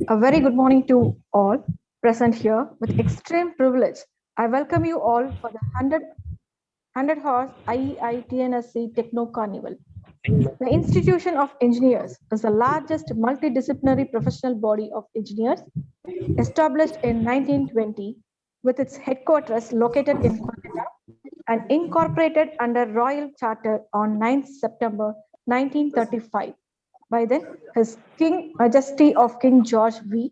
A very good morning to all present here. With extreme privilege, I welcome you all for the 100 horse IEI-TNSC Techno Carnival. The Institution of Engineers is the largest multidisciplinary professional body of engineers established in 1920 with its headquarters located in Kolkata and incorporated under Royal Charter on 9th September 1935. By then, His King Majesty of King George V,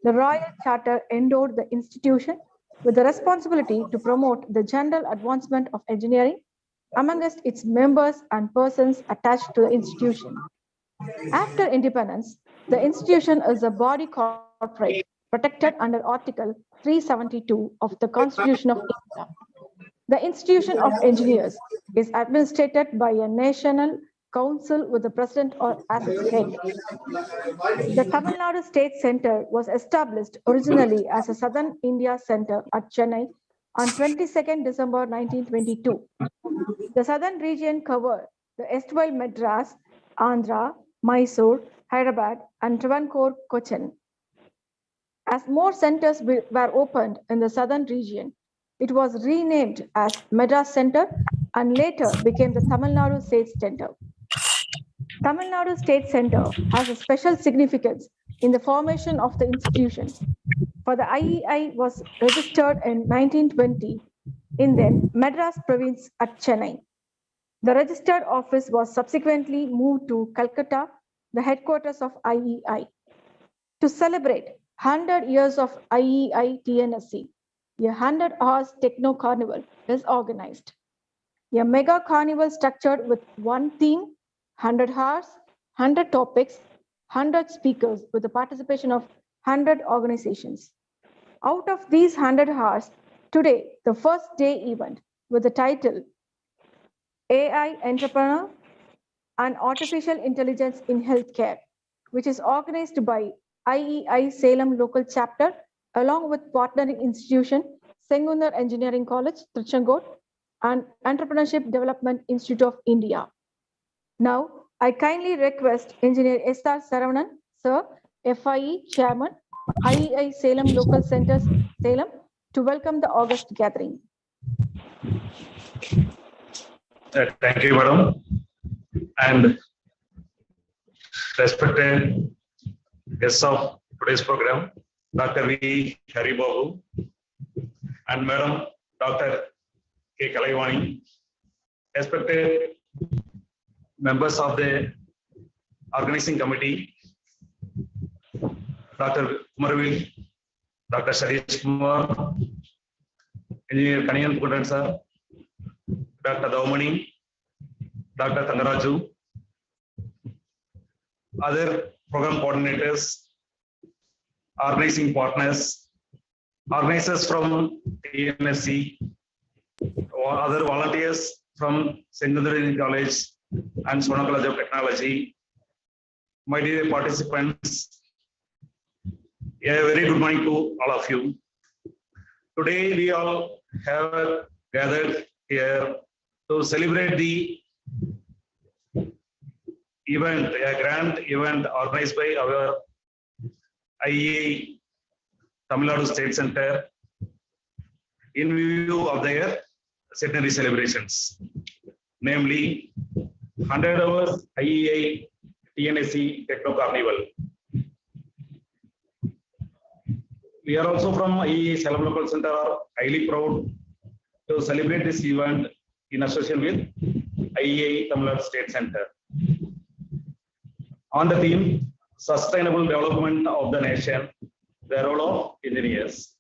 the Royal Charter endowed the institution with the responsibility to promote the general advancement of engineering amongst its members and persons attached to the institution. After independence, the institution is a body corporate protected under Article 372 of the Constitution of India. The Institution of Engineers is administered by a national council with the president or as its head. The Tamil Nadu State Center was established originally as a Southern India Center at Chennai on 22nd December 1922. The southern region covered the erstwhile Madras, Andhra, Mysore, Hyderabad, and Travancore, Cochin. As more centers were opened in the southern region, it was renamed as Madras Center and later became the Tamil Nadu State Center. Tamil Nadu State Center has a special significance in the formation of the institution, for the IEI was registered in 1920 in then Madras province at Chennai. The registered office was subsequently moved to Calcutta, the headquarters of IEI. To celebrate 100 years of IEI-TNSC, a 100 hours Techno Carnival is organized. A mega carnival structured with one theme, 100 hours, 100 topics, 100 speakers with the participation of 100 organizations. Out of these 100 hours, today, the first day event with the title AI Entrepreneur and Artificial Intelligence in Healthcare, which is organized by IEI Salem local chapter along with partnering institution Sengundar Engineering College, Trichangot, and Entrepreneurship Development Institute of India. Now, I kindly request Engineer S.R. Saravanan, Sir, FIE Chairman, IEI Salem Local Centers, Salem, to welcome the August gathering. Thank you, Madam. And respected guests of today's program, Dr. V. Haribabu and Madam Dr. K. Kalaivani, respected members of the organizing committee, Dr. Kumarvil, Dr. Sarish Kumar, Engineer Kaniyan Pudan sir, Dr. Daumani, Dr. Tangaraju, other program coordinators, organizing partners, organizers from TNSC, or other volunteers from Sengundar College and Sona College of Technology, my dear participants, a very good morning to all of you. Today we all have gathered here to celebrate the event, a grand event organized by our IEI Tamil Nadu State Center in view of their centenary celebrations, namely 100 hours IEI TNSC Techno Carnival. We are also from IEI Salem Local Center are highly proud to celebrate this event in association with IEI Tamil Nadu State Center. On the theme, Sustainable Development of the Nation, the role of engineers.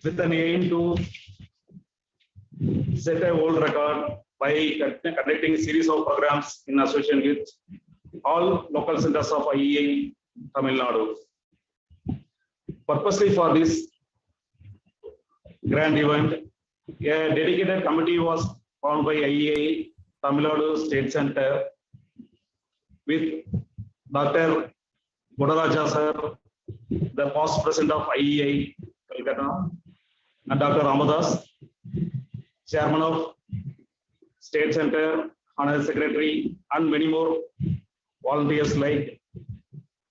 With an aim to set a world record by conducting a series of programs in association with all local centers of IEI Tamil Nadu. Purposely for this grand event, a dedicated committee was formed by IEI Tamil Nadu State Center with Dr. Godaraja sir, the past president of IEI Calcutta, and Dr. Ramadas, chairman of State Center, Honorary Secretary, and many more volunteers like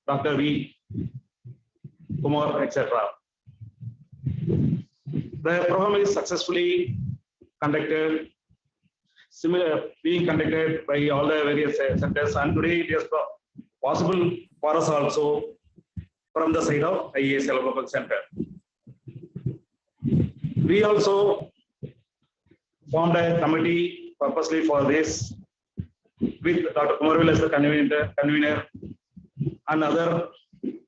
Dr. V. Kumar, etc. The program is successfully conducted, being conducted by all the various centers, and today it is possible for us also from the side of IEI-SLC Center. We also formed a committee purposely for this with Dr. Kumarvel as the convener and other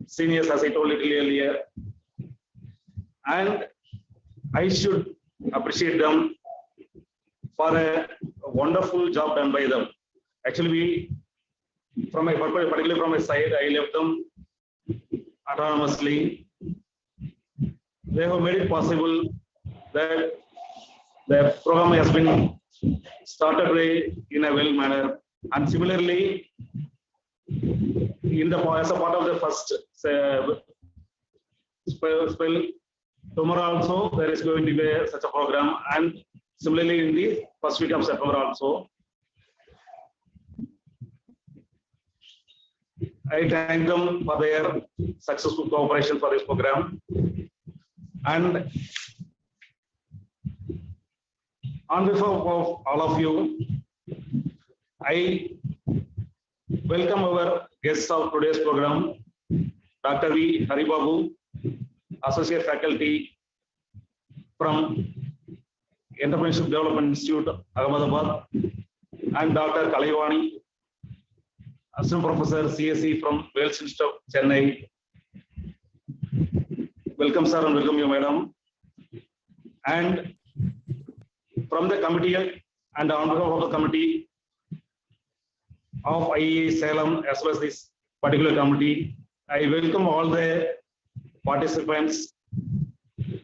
seniors, as I told little earlier. And I should appreciate them for a wonderful job done by them. Actually, particularly from my side, I left them autonomously. They have made it possible that the program has been started in a well manner, and similarly, as a part of the first spell, tomorrow also there is going to be such a program, and similarly in the first week of September also. I thank them for their successful cooperation for this program. And on behalf of all of you, I welcome our guests of today's program, Dr. V. Haribabu, Associate Faculty from Entrepreneurship Development Institute, Ahmedabad, and Dr. Kalaivani, Assistant Professor CSE from Wales Institute of Chennai. Welcome, sir, and welcome you, madam. And from the committee and on behalf of the committee of IEI Salem, as well as this particular committee, I welcome all the participants.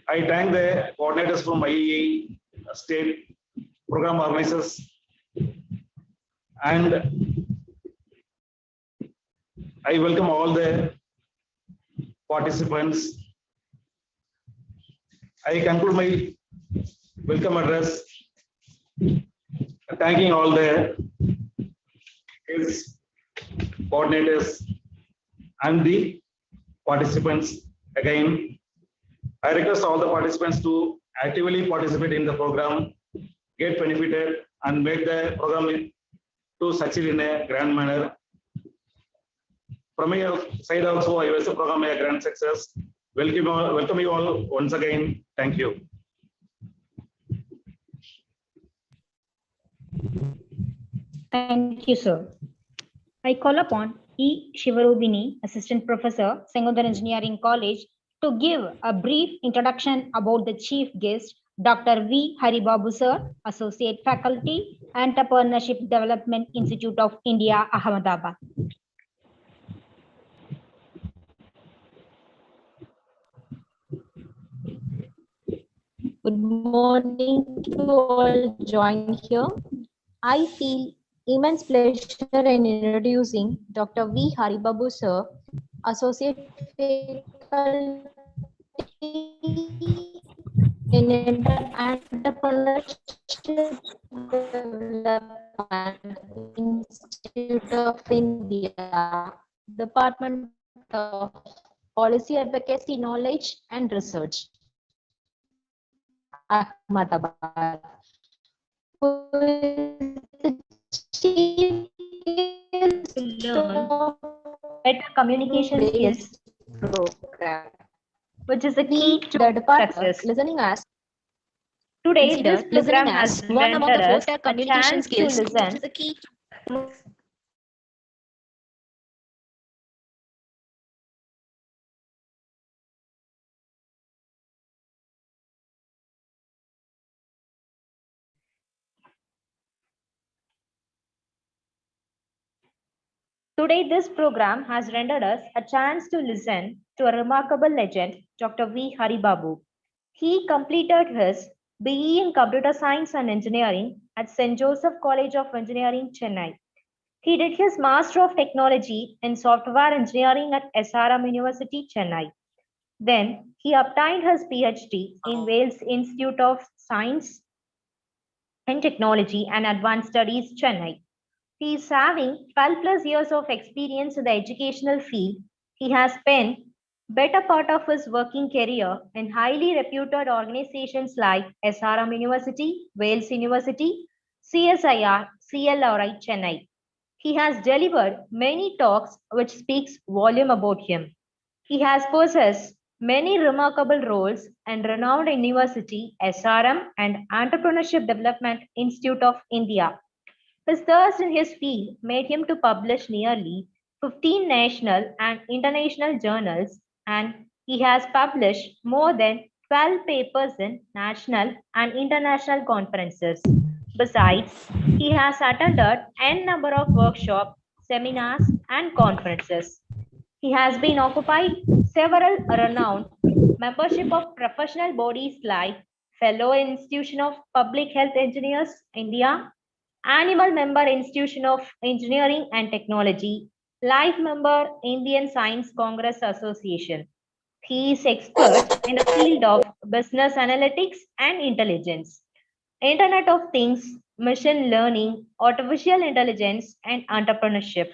I thank the coordinators from IEI state program organizers, and I welcome all the participants. I conclude my welcome address thanking all the coordinators and the participants. Again, I request all the participants to actively participate in the program, get benefited, and make the program to succeed in a grand manner. From my side also, I wish the program a grand success. Welcome you all once again. Thank you. Thank you, sir. I call upon E. Shivarubini, Assistant Professor, Secondary Engineering College, to give a brief introduction about the chief guest, Dr. V. Haribabu, sir, Associate Faculty, Entrepreneurship Development Institute of India, Ahmedabad. Good morning to all joined here. I feel immense pleasure in introducing Dr. V. Haribabu, sir, Associate Faculty in Entrepreneurship Development Institute of India, Department of Policy Advocacy, Knowledge and Research, Ahmedabad. Better communication skills, program, which is the key to the department success. listening as Today, this program has one among the rendered us four a communication chance skills, to which listen is the key. Today, this program has rendered us a chance to listen to a remarkable legend, Dr. V. Haribabu. He completed his BE in Computer Science and Engineering at St. Joseph College of Engineering, Chennai. He did his Master of Technology in Software Engineering at SRM University, Chennai. Then he obtained his PhD in Wales Institute of Science and Technology and Advanced Studies, Chennai. He is having 12 plus years of experience in the educational field He has spent better part of his working career in highly reputed organizations like SRM University, Wales University, CSIR, CLRI Chennai. He has delivered many talks which speaks volume about him. He has possessed many remarkable roles in renowned university, SRM and Entrepreneurship Development Institute of India. His thirst in his field made him to publish nearly 15 national and international journals, and he has published more than 12 papers in national and international conferences. Besides, he has attended n number of workshops, seminars, and conferences. He has been occupied several renowned membership of professional bodies like Fellow Institution of Public Health Engineers, India, Animal Member Institution of Engineering and Technology, Life Member Indian Science Congress Association. He is expert in the field of business analytics and intelligence, Internet of Things, machine learning, artificial intelligence, and entrepreneurship.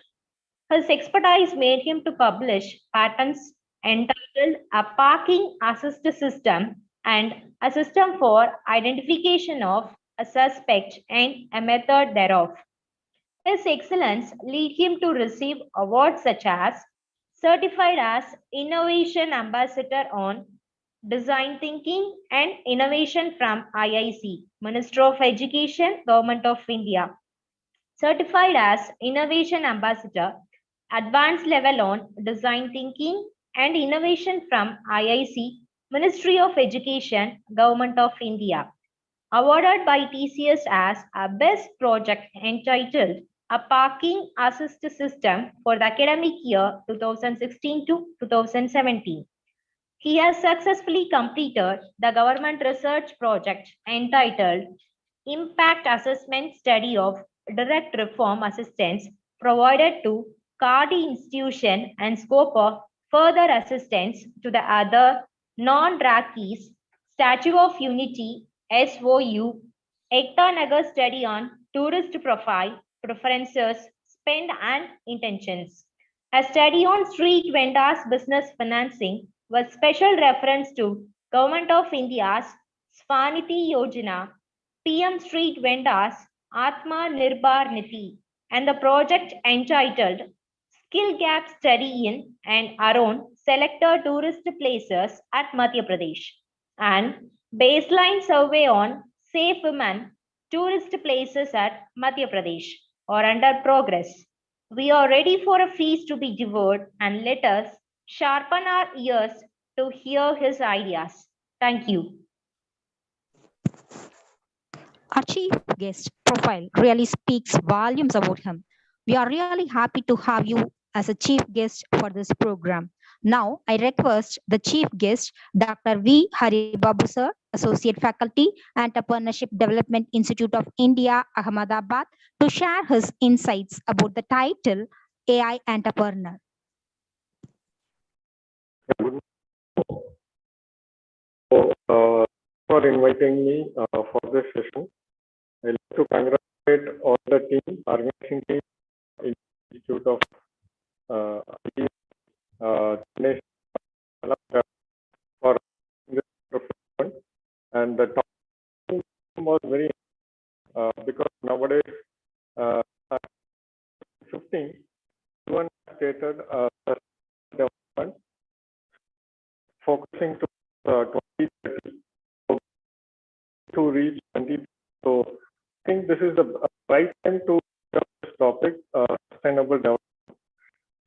His expertise made him to publish patents entitled A Parking Assist System and a system for identification of a suspect and a method thereof. His excellence lead him to receive awards such as certified as Innovation Ambassador on Design Thinking and Innovation from IIC, Minister of Education, Government of India. Certified as Innovation Ambassador, Advanced Level on Design Thinking and Innovation from IIC, Ministry of Education, Government of India. Awarded by TCS as a best project entitled A Parking Assist System for the academic year 2016 to 2017. He has successfully completed the government research project entitled Impact Assessment Study of Direct Reform Assistance provided to Cardi Institution and scope of further assistance to the other non-Rakis, Statue of Unity, SOU, Ekta Nagar study on tourist profile, preferences, spend and intentions. A study on street vendors business financing with special reference to Government of India's Swaniti Yojana, PM Street Vendors Atma Nirbhar Niti, and the project entitled Skill Gap Study in and around selected tourist places at Madhya Pradesh, and baseline survey on safe women tourist places at Madhya Pradesh are under progress. We are ready for a feast to be devoured, and let us sharpen our ears to hear his ideas. Thank you. Our chief guest profile really speaks volumes about him. We are really happy to have you as a chief guest for this program. Now, I request the chief guest, Dr. V. Haribabu sir, Associate Faculty, Entrepreneurship Development Institute of India, Ahmedabad, to share his insights about the title AI Entrepreneur. For inviting me for this session. I'd like to congratulate all the team, organizing team, Institute of for this performance. And the topic was very because nowadays 15 one stated development focusing to 2030 to reach 20. So I think this is the right time to discuss this topic, sustainable development.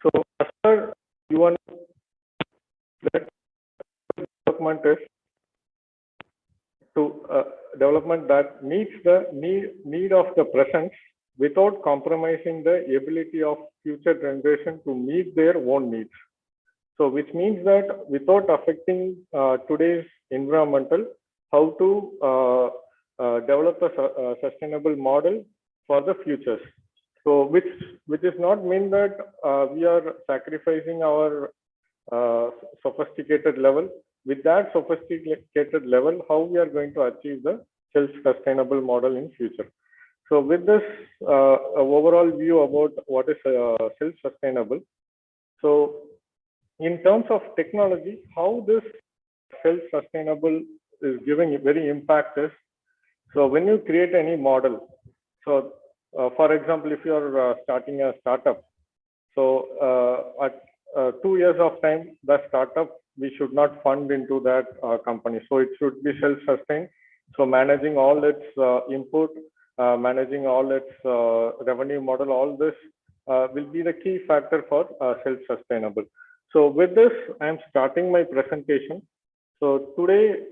So after you want that development is to development that meets the need of the present without compromising the ability of future generation to meet their own needs. So which means that without affecting today's environmental, how to develop a sustainable model for the futures. So which does not mean that we are sacrificing our sophisticated level. With that sophisticated level, how we are going to achieve the self-sustainable model in future. So with this overall view about what is self-sustainable. So in terms of technology, how this self-sustainable is giving very impact is, so when you create any model, so for example, if you're starting a startup, so at 2 years of time, the startup, we should not fund into that company. So it should be self-sustained. So managing all its input, managing all its revenue model, all this will be the key factor for self-sustainable. So with this, I'm starting my presentation. So today,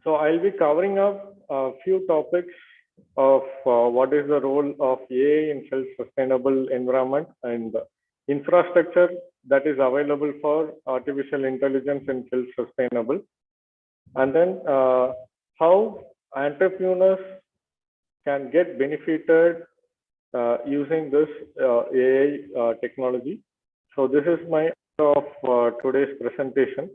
so I'll be covering up a few topics of what is the role of AI in self-sustainable environment and infrastructure that is available for artificial intelligence in self-sustainable, and then how entrepreneurs can get benefited using this AI technology. So this is my of today's presentation.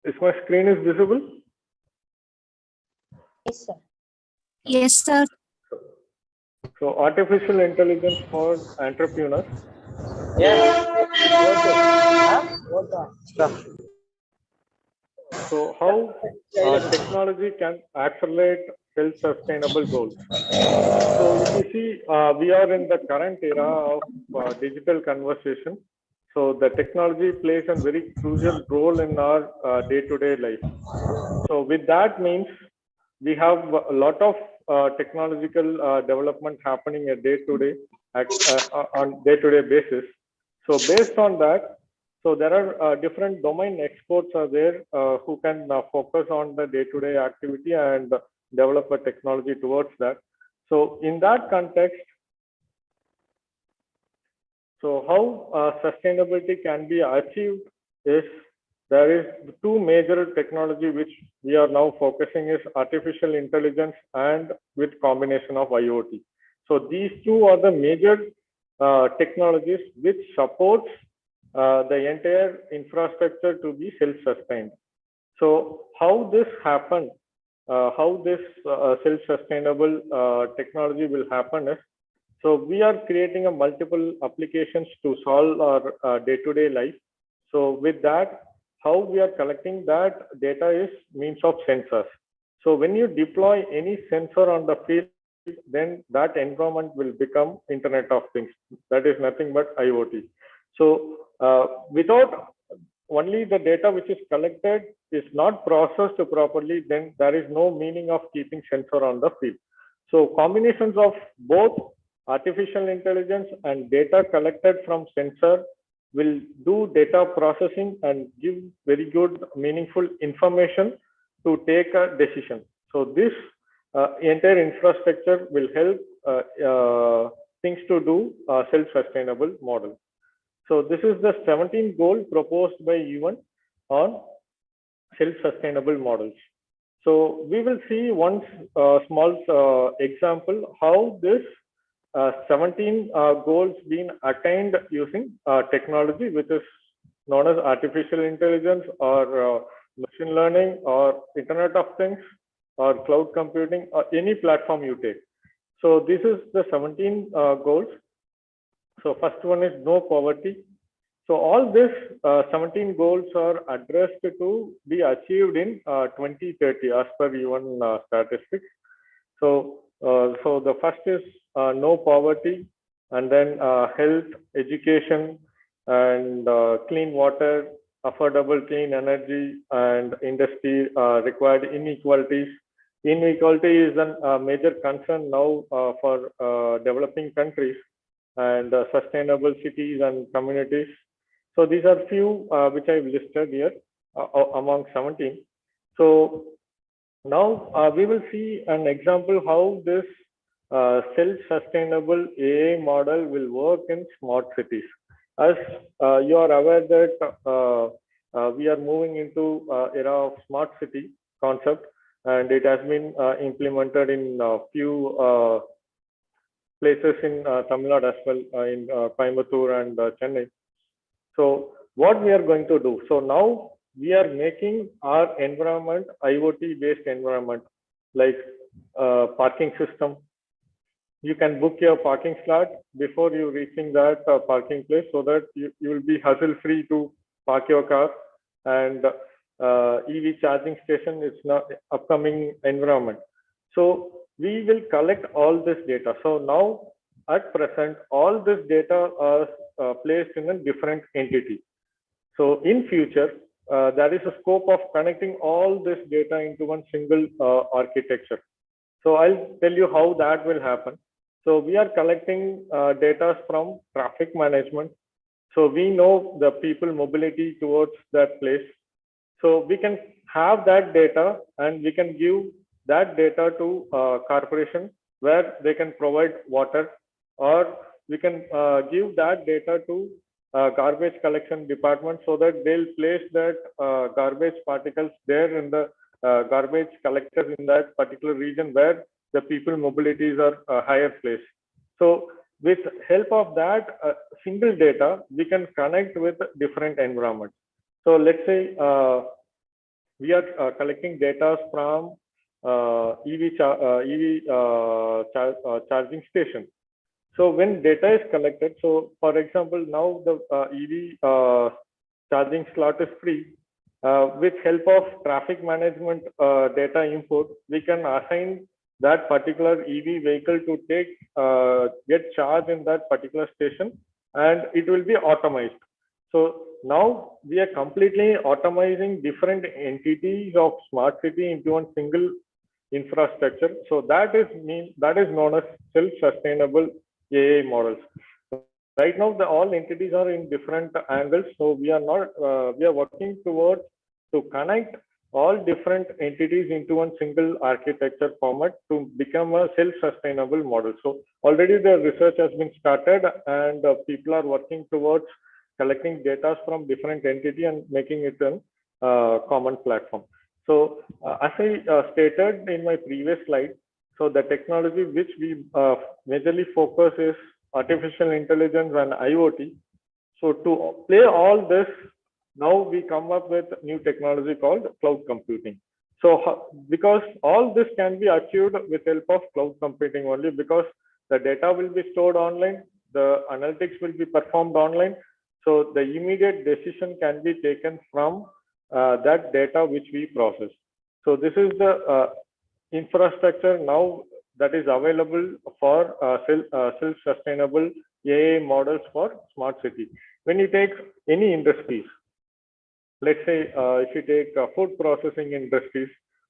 Is my screen is visible? Yes, sir. Yes, sir. So artificial intelligence for entrepreneurs. So how technology can accelerate self-sustainable goals. So if you see, we are in the current era of digital conversation. So the technology plays a very crucial role in our day-to-day life. So with that means we have a lot of technological development happening a day-to-day on day-to-day basis. So based on that, so there are different domain experts are there who can focus on the day-to-day activity and develop a technology towards that. So in that context, so how sustainability can be achieved is there is two major technology which we are now focusing is artificial intelligence and with combination of IoT. So these two are the major technologies which supports the entire infrastructure to be self-sustained. So how this happen, how this self-sustainable technology will happen is, so we are creating a multiple applications to solve our day-to-day life. So with that, how we are collecting that data is means of sensors. So when you deploy any sensor on the field, then that environment will become Internet of Things. That is nothing but IoT. So without only the data which is collected is not processed properly, then there is no meaning of keeping sensor on the field. So combinations of both artificial intelligence and data collected from sensor will do data processing and give very good meaningful information to take a decision. So this entire infrastructure will help things to do self-sustainable model. So this is the 17th goal proposed by UN on self-sustainable models. So we will see one small example how this 17 goals being attained using technology, which is known as artificial intelligence or machine learning or Internet of Things or cloud computing or any platform you take. So this is the 17 goals. So first one is no poverty. So all this 17 goals are addressed to be achieved in 2030 as per UN statistics. So so the first is no poverty, and then health, education, and clean water, affordable clean energy, and industry required inequalities. Inequality is a major concern now for developing countries and sustainable cities and communities. So these are few which I've listed here among 17. So now we will see an example how this self-sustainable AI model will work in smart cities. As you are aware that we are moving into era of smart city concept, and it has been implemented in a few places in Tamil Nadu as well, in Coimbatore and Chennai. So what we are going to do? So now we are making our environment IoT based environment, like parking system. You can book your parking slot before you reaching that parking place, so that you will be hassle free to park your car. And EV charging station is not upcoming environment. So we will collect all this data. So now at present, all this data are placed in a different entity. So in future, there is a scope of connecting all this data into one single architecture. So I'll tell you how that will happen. So we are collecting data from traffic management. So we know the people mobility towards that place. So we can have that data and we can give that data to corporation where they can provide water, or we can give that data to garbage collection department, so that they'll place that garbage particles there in the garbage collectors in that particular region where the people mobilities are higher place. So with help of that single data, we can connect with different environments. So let's say we are collecting data from EV charging station. So when data is collected, so for example, now the EV charging slot is free. With help of traffic management data input, we can assign that particular EV vehicle to take get charged in that particular station, and it will be automized. So now we are completely automizing different entities of smart city into one single infrastructure. So that is known as self-sustainable AI models. Right now, all entities are in different angles. So we are not we are working towards to connect all different entities into one single architecture format to become a self-sustainable model. So already the research has been started, and people are working towards collecting data from different entity and making it a common platform. So as I stated in my previous slide, so the technology which we majorly focus is artificial intelligence and IoT. So to play all this, now we come up with new technology called cloud computing. So because all this can be achieved with help of cloud computing only, because the data will be stored online, the analytics will be performed online. So the immediate decision can be taken from that data which we process. So this is the infrastructure now that is available for self-sustainable AI models for smart city. When you take any industries, let's say if you take food processing industries,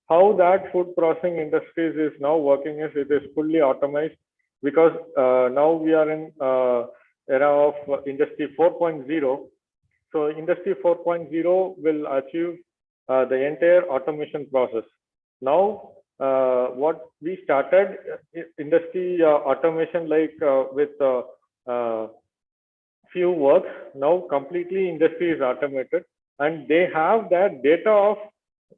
how that food processing industries is now working is it is fully automized, because now we are in era of industry 4.0. So industry 4.0 will achieve the entire automation process. Now what we started industry automation like with few works, now completely industry is automated, and they have that data of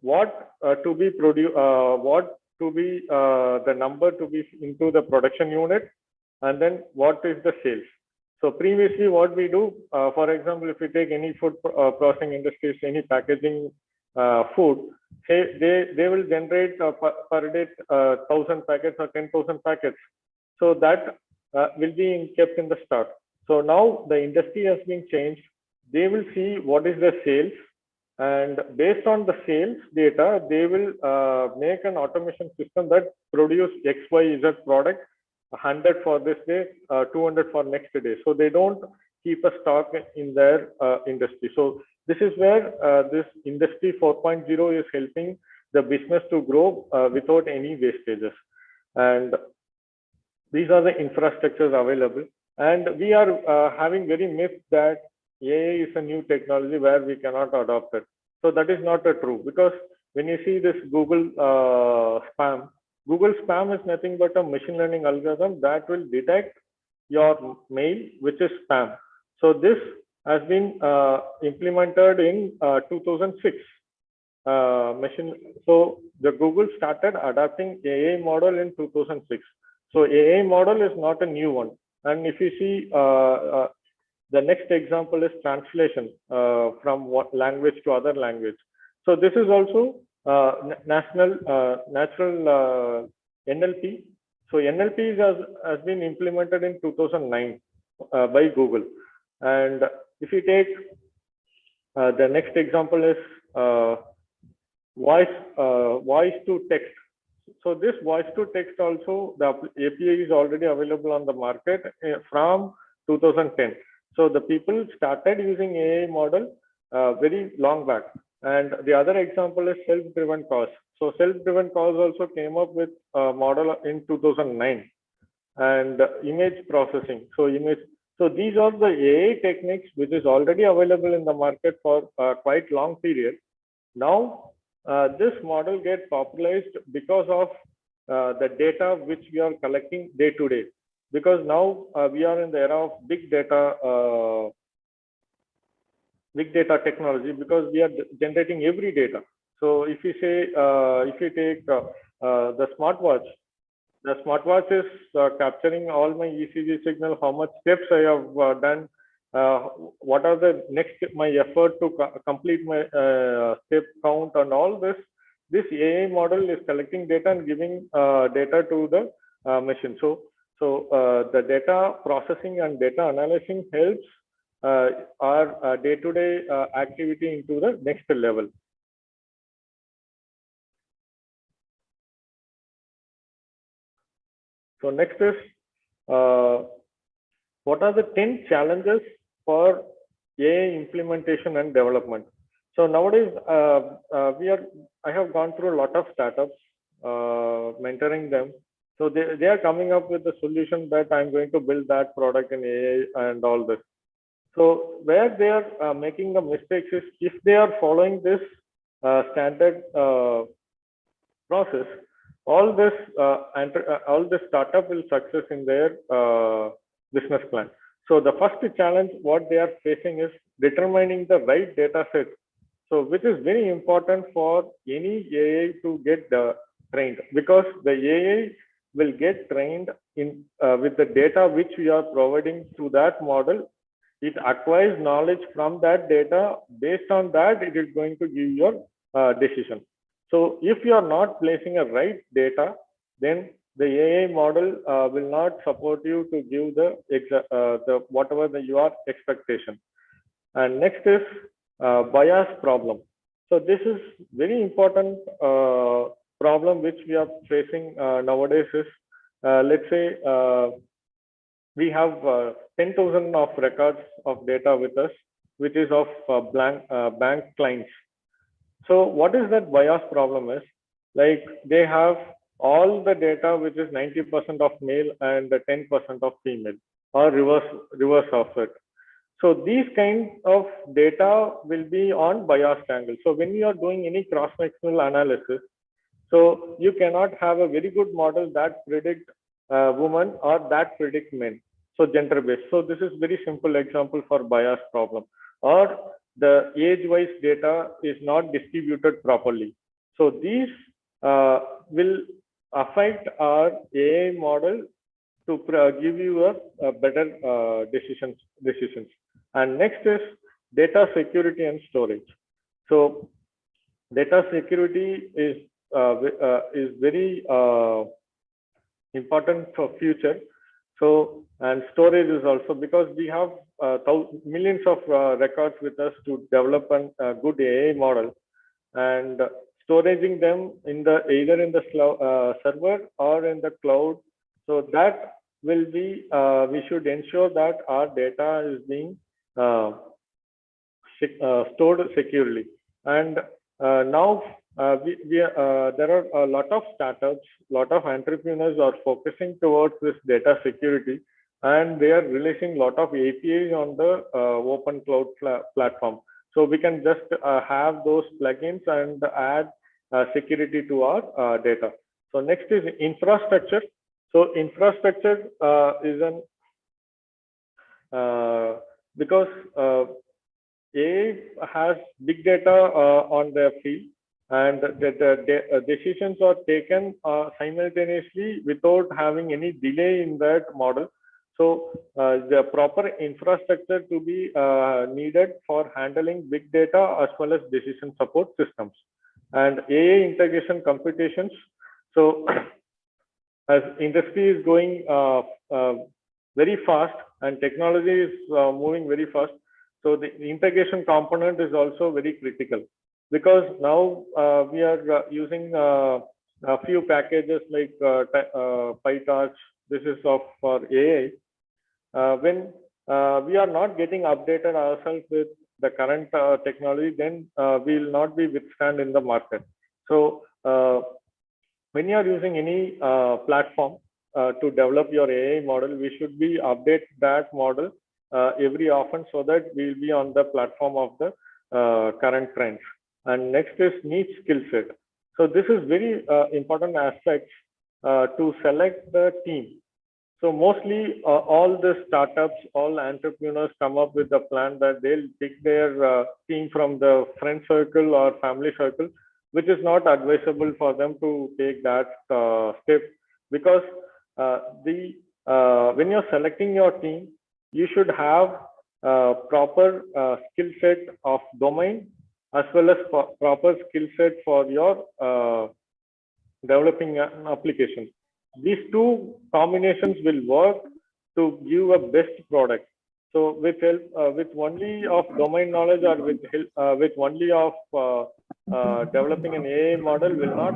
what to be produced, what to be the number to be into the production unit, and then what is the sales. So previously what we do, for example, if you take any food processing industries, any packaging food, they will generate per day 1,000 packets or 10,000 packets. So that will be kept in the stock. So now the industry has been changed. They will see what is the sales, and based on the sales data, they will make an automation system that produce X, Y, Z product, 100 for this day, 200 for next day. So they don't keep a stock in their industry. So this is where this industry 4.0 is helping the business to grow without any wastages. And these are the infrastructures available. And we are having very myth that AI is a new technology where we cannot adopt it. So that is not true, because when you see this Google spam is nothing but a machine learning algorithm that will detect your mail, which is spam. So this has been implemented in 2006. So the Google started adapting AI model in 2006. So AI model is not a new one. And if you see The next example is translation from one language to other language. So this is also natural NLP. So NLP has been implemented in 2009 by Google. And if you take the next example is voice to text. So this voice to text also, the API is already available on the market from 2010. So the people started using AI model very long back. And the other example is self-driven cars. So self-driven cars also came up with a model in 2009. And image processing. So these are the AI techniques which is already available in the market for quite long period. Now this model gets popularized because of the data which we are collecting day to day. Because now we are in the era of big data technology, because we are generating every data. So if you say, if you take the smartwatch is capturing all my ECG signal, how much steps I have done, what are the next my effort to complete my step count, and all this. This AI model is collecting data and giving data to the machine. So the data processing and data analyzing helps our day-to-day activity into the next level. So next is what are the 10 challenges for AI implementation and development? So nowadays I have gone through a lot of startups, mentoring them. So they are coming up with the solution that I'm going to build that product in AI and all this. So where they are making the mistakes is if they are following this standard process, all this startup will success in their business plan. So the first challenge what they are facing is determining the right data set. So which is very important for any AI to get trained, because the AI will get trained in with the data which we are providing to that model. It acquires knowledge from that data. Based on that, it is going to give your decision. So if you are not placing a right data, then the AI model will not support you to give the whatever your expectation. And next is bias problem. So this is very important problem which we are facing nowadays is, let's say we have 10,000 of records of data with us, which is of bank clients. So what is that bias problem is, like they have all the data which is 90% of male and 10% of female, or reverse of it. So these kind of data will be on biased angle. So when you are doing any cross-sectional analysis, so you cannot have a very good model that predict women or that predict men. So gender based. So this is very simple example for bias problem. Or the age-wise data is not distributed properly. So these will affect our AI model to give you a better decisions. And next is data security and storage. So data security is very important for future. So, and storage is also, because we have millions of records with us to develop a good AI model, and storing them in either in the server or in the cloud. So that will be, we should ensure that our data is being stored securely. And now there are a lot of startups, lot of entrepreneurs are focusing towards this data security, and they are releasing a lot of APIs on the open cloud platform. So we can just have those plugins and add security to our data. So next is infrastructure. So infrastructure is because AI has big data on their field, and the decisions are taken simultaneously without having any delay in that model. So the proper infrastructure to be needed for handling big data as well as decision support systems and AI integration computations. So as industry is going very fast and technology is moving very fast, so the integration component is also very critical, because now we are using a few packages like PyTorch. This is for AI. When we are not getting updated ourselves with the current technology, then we will not be withstand in the market. So when you are using any platform to develop your AI model, we should be update that model every often, so that we will be on the platform of the current trends. And next is niche skill set. So this is very important aspect to select the team. So mostly all the startups, all entrepreneurs come up with a plan that they'll pick their team from the friend circle or family circle, which is not advisable for them to take that step, because when you're selecting your team, you should have proper skill set of domain as well as proper skill set for your developing an application. These two combinations will work to give a best product. So with help, with only of domain knowledge or with only of developing an AI model will not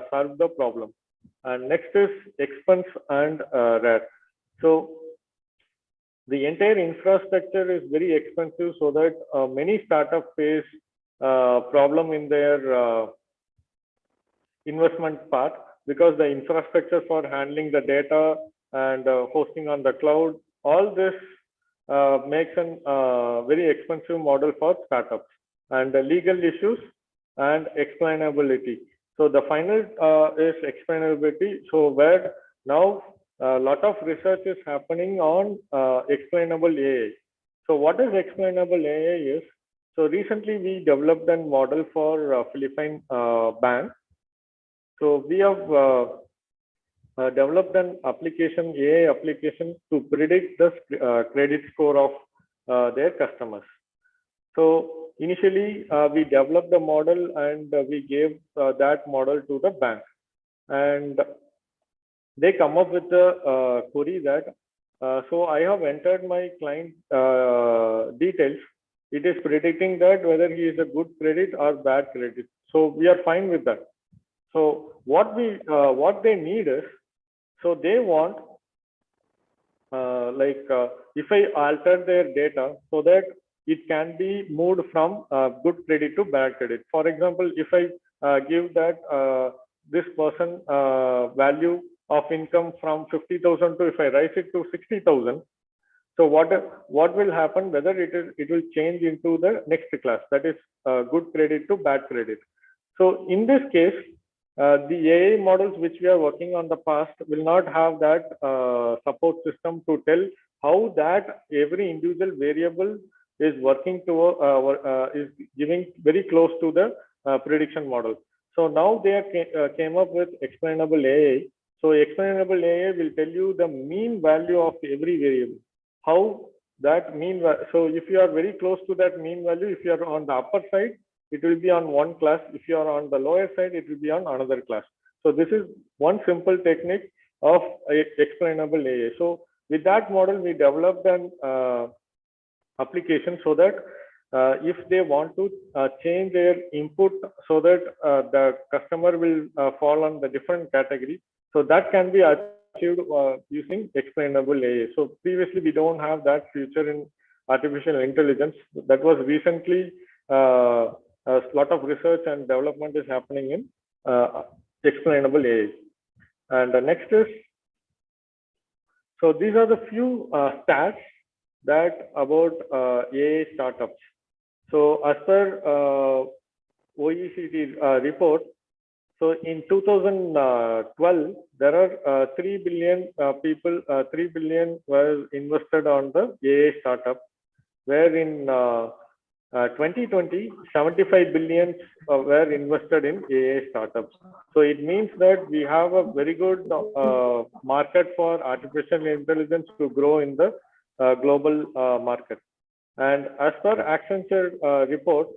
solve the problem. And next is expense and rare. So the entire infrastructure is very expensive, so that many startups face problem in their investment part, because the infrastructure for handling the data and hosting on the cloud, all this makes a very expensive model for startups. And the legal issues and explainability. So the final is explainability. So where now a lot of research is happening on explainable AI. So what is explainable AI is, so recently we developed a model for Philippine bank. So we have developed an application, AI application, to predict the credit score of their customers. So initially we developed the model and we gave that model to the bank, and they come up with the query that so I have entered my client details. It is predicting that whether he is a good credit or bad credit. So we are fine with that. So what they need is, so they want if I alter their data so that it can be moved from good credit to bad credit. For example, if I give that this person value of income from 50,000 to, if I raise it to 60,000, so what will happen, whether it will change into the next class, that is good credit to bad credit. So in this case, the AI models which we are working on the past will not have that support system to tell how that every individual variable is working to is giving very close to the prediction model. So now they came up with explainable AI. So explainable AI will tell you the mean value of every variable. How that mean, so if you are very close to that mean value, if you are on the upper side, it will be on one class. If you are on the lower side, it will be on another class. So this is one simple technique of explainable AI. So with that model, we developed an application so that if they want to change their input so that the customer will fall on the different category, so that can be achieved using explainable AI. So previously, we don't have that feature in artificial intelligence. That was recently a lot of research and development is happening in explainable AI. And the next is, so these are the few stats that about AI startups. So as per OECD report, so in 2012, there are 3 billion people, 3 billion was invested on the AI startup, where in 2020, 75 billion were invested in AI startups. So it means that we have a very good market for artificial intelligence to grow in the global market. And as per Accenture report,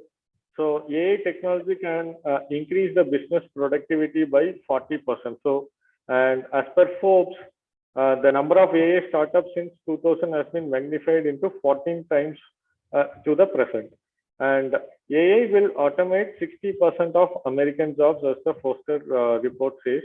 so AI technology can increase the business productivity by 40%. So, and as per Forbes, the number of AI startups since 2000 has been magnified into 14 times to the present. And AI will automate 60% of American jobs, as the Foster report says.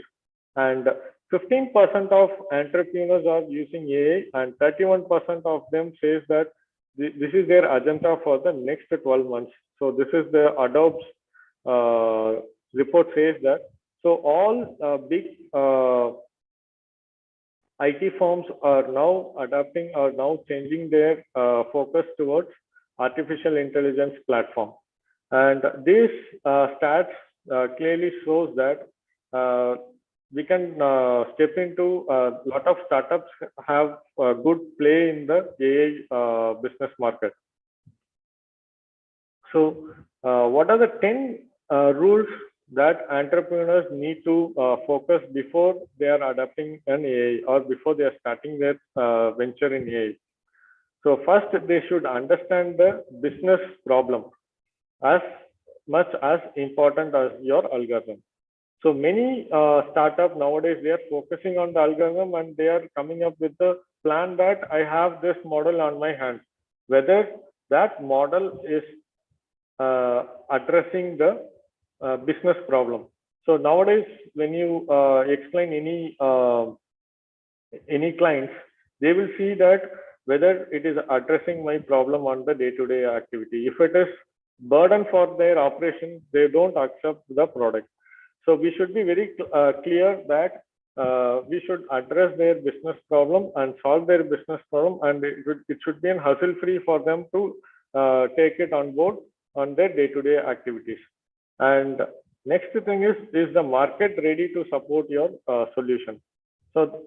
And 15% of entrepreneurs are using AI, and 31% of them says that this is their agenda for the next 12 months. So this is the Adobe's report says that. So all big IT firms are now adapting, are now changing their focus towards artificial intelligence platform. And this stats clearly shows that we can step into a lot of startups have a good play in the AI business market. So what are the 10 rules that entrepreneurs need to focus before they are adopting an AI or before they are starting their venture in AI? So first, they should understand the business problem as much as important as your algorithm. So many startups nowadays, they are focusing on the algorithm and they are coming up with the plan that I have this model on my hands. Whether that model is addressing the business problem. So nowadays, when you explain any clients, they will see that whether it is addressing my problem on the day-to-day activity. If it is burden for their operation, they don't accept the product. So we should be very clear that we should address their business problem and solve their business problem, and it should be a hassle-free for them to take it on board on their day-to-day activities. And next thing is the market ready to support your solution? So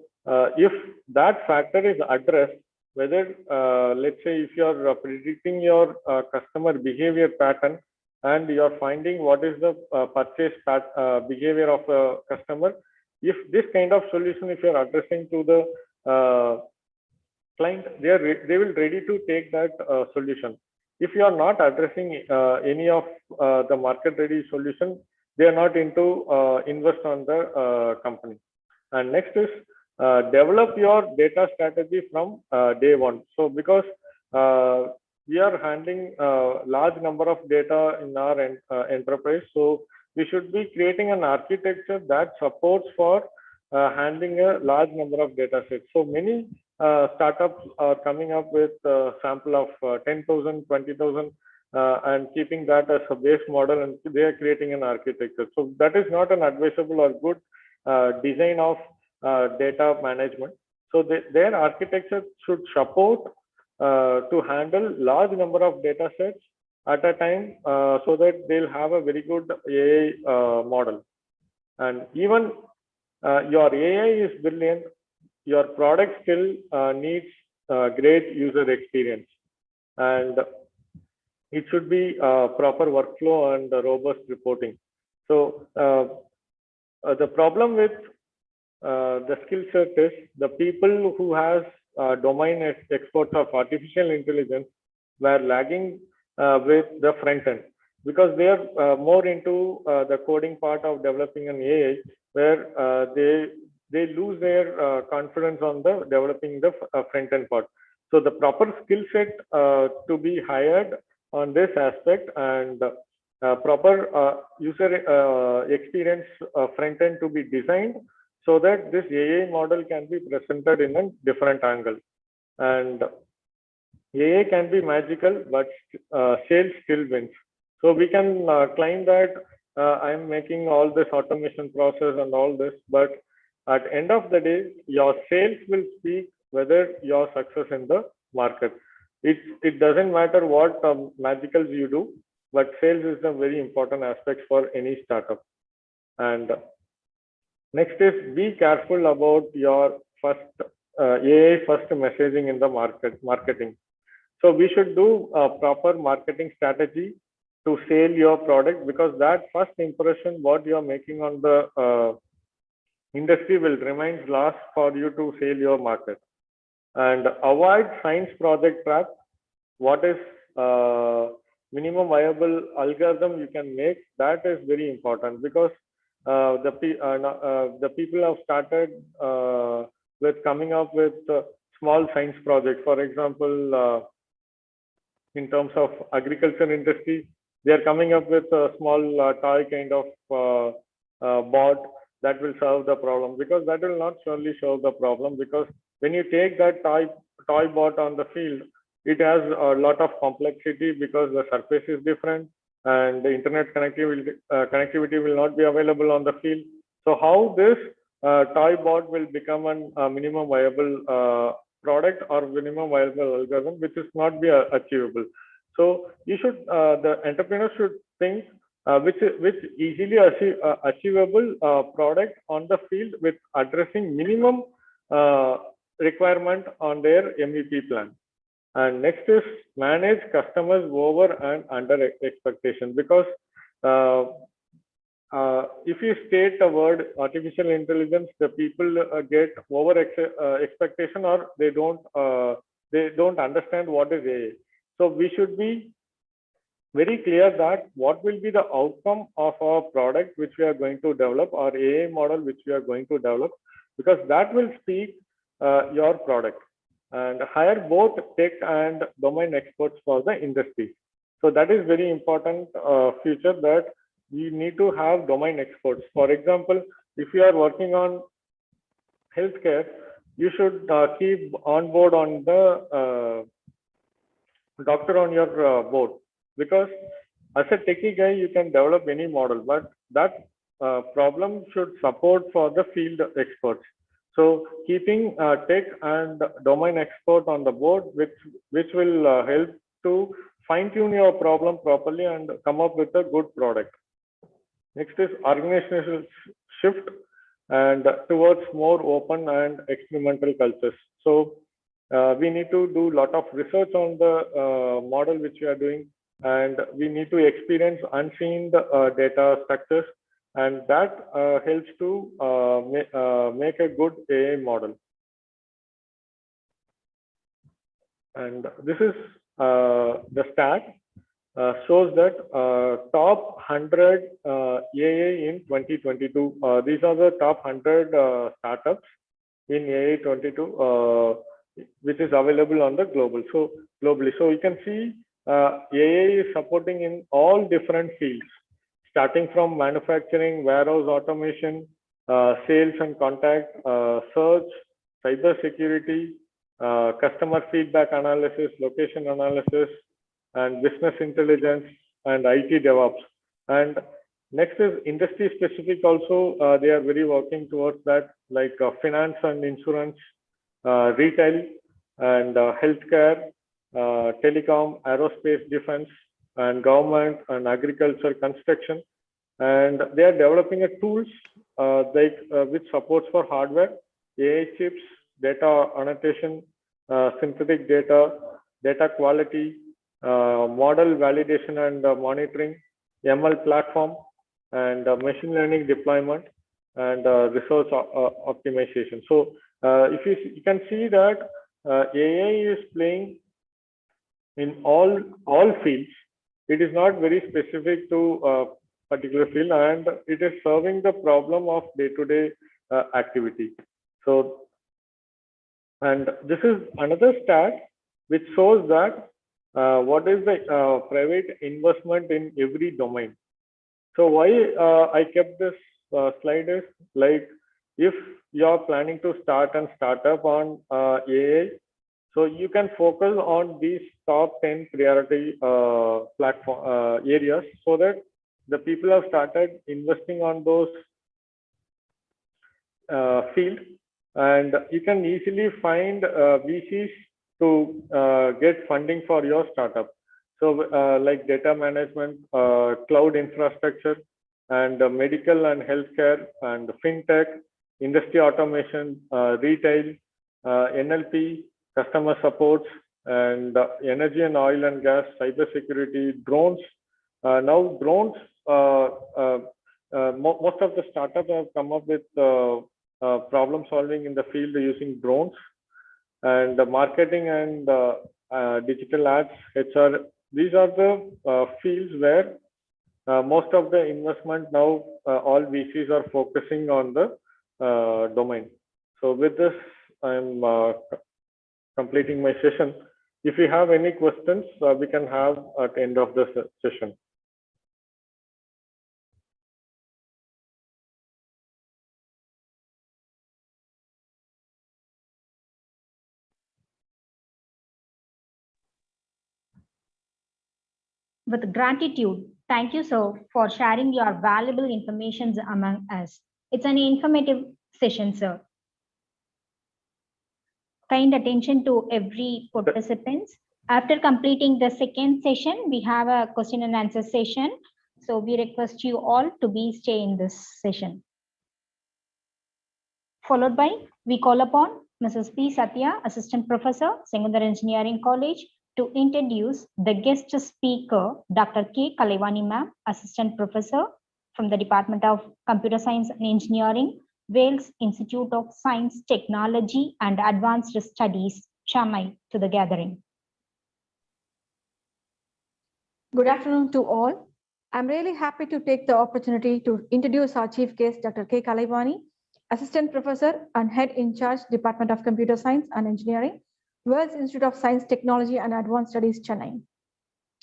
if that factor is addressed, whether let's say if you are predicting your customer behavior pattern and you are finding what is the purchase behavior of a customer, if this kind of solution, if you are addressing to the client, they will ready to take that solution. If you are not addressing any of the market ready solution, they are not into invest on the company. And next is develop your data strategy from day one. So because we are handling a large number of data in our enterprise, so we should be creating an architecture that supports for handling a large number of data sets. So many startups are coming up with a sample of 10,000, 20,000 and keeping that as a base model, and they are creating an architecture. So that is not an advisable or good design of data management. So their architecture should support to handle large number of data sets at a time, so that they'll have a very good AI model. And even your AI is brilliant, your product still needs great user experience, and it should be proper workflow and robust reporting. So the problem with the skill set is the people who has domain experts of artificial intelligence were lagging with the front end, because they are more into the coding part of developing an AI, where they lose their confidence on the developing the front end part. So the proper skill set to be hired on this aspect, and proper user experience front end to be designed, so that this AI model can be presented in a different angle. And AI can be magical, but sales still wins. So we can claim that I'm making all this automation process and all this, but at the end of the day, your sales will speak whether your success in the market. It doesn't matter what magicals you do, but sales is a very important aspect for any startup. And next is be careful about your first AI first messaging in the marketing. So we should do a proper marketing strategy to sell your product, because that first impression what you are making on the industry will remain last for you to sell your market. And avoid science project trap. What is minimum viable algorithm you can make, that is very important, because the people have started with coming up with small science projects. For example, in terms of agriculture industry, they are coming up with a small toy kind of bot that will solve the problem, because that will not surely solve the problem, because when you take that toy bot on the field, it has a lot of complexity, because the surface is different and the internet connectivity will not be available on the field. So how this toy bot will become a minimum viable product or minimum viable algorithm, which is not be achievable. So you should, the entrepreneur should think which easily achievable product on the field with addressing minimum requirement on their MVP plan. And next is manage customers over and under expectation, because if you state the word artificial intelligence, the people get over expectation, or they don't understand what is AI. So we should be very clear that what will be the outcome of our product which we are going to develop, or AI model which we are going to develop, because that will speak your product. And hire both tech and domain experts for the industry. So that is very important feature, that you need to have domain experts. For example, if you are working on healthcare, you should keep on board on the doctor on your board, because as a techie guy, you can develop any model, but that problem should support for the field experts. So keeping tech and domain expert on the board, which will help to fine tune your problem properly and come up with a good product. Next is organizational shift and towards more open and experimental cultures. So we need to do a lot of research on the model which we are doing, and we need to experience unseen data structures, and that helps to make a good AI model. And this is the stat shows that top 100 AI in 2022. These are the top 100 startups in AI 22, which is available on the globally. So you can see AI is supporting in all different fields, starting from manufacturing, warehouse automation, sales and contact, search, cyber security, customer feedback analysis, location analysis, and business intelligence, and IT DevOps. And next is industry specific also. They are very working towards that, like finance and insurance, retail, and healthcare, telecom, aerospace, defense, and government and agriculture, construction. And they are developing a tools which supports for hardware, AI chips, data annotation, synthetic data, data quality, model validation and monitoring, ML platform, and machine learning deployment, and resource optimization. So if you can see that AI is playing in all fields. It is not very specific to a particular field, and it is serving the problem of day-to-day activity. So, and this is another stat which shows that what is the private investment in every domain. So why I kept this slide is, like, if you are planning to start a startup on AI, so you can focus on these top 10 priority platform areas, so that the people have started investing on those fields, and you can easily find VCs to get funding for your startup. So like data management, cloud infrastructure, and medical and healthcare, and fintech, industry automation, retail, NLP, customer supports, and energy and oil and gas, cybersecurity, drones. Now drones, most of the startups have come up with problem solving in the field using drones, and marketing and digital ads, HR. These are the fields where most of the investment now, all VCs are focusing on the domain. So with this, I'm completing my session. If you have any questions, we can have at the end of the session. With gratitude, thank you, sir, for sharing your valuable information among us. It's an informative session, sir. Kind attention to every participant. After completing the second session, we have a question and answer session. So we request you all to stay in this session. Followed by, we call upon Mrs. P. Satya, Assistant Professor, Secondary Engineering College, to introduce the guest speaker, Dr. K. Kalaivani ma'am, Assistant Professor from the Department of Computer Science and Engineering, Wales Institute of Science, Technology and Advanced Studies, Chennai, to the gathering. Good afternoon to all. I'm really happy to take the opportunity to introduce our chief guest, Dr. K. Kalaivani, Assistant Professor and Head in Charge, Department of Computer Science and Engineering, Wales Institute of Science, Technology and Advanced Studies, Chennai.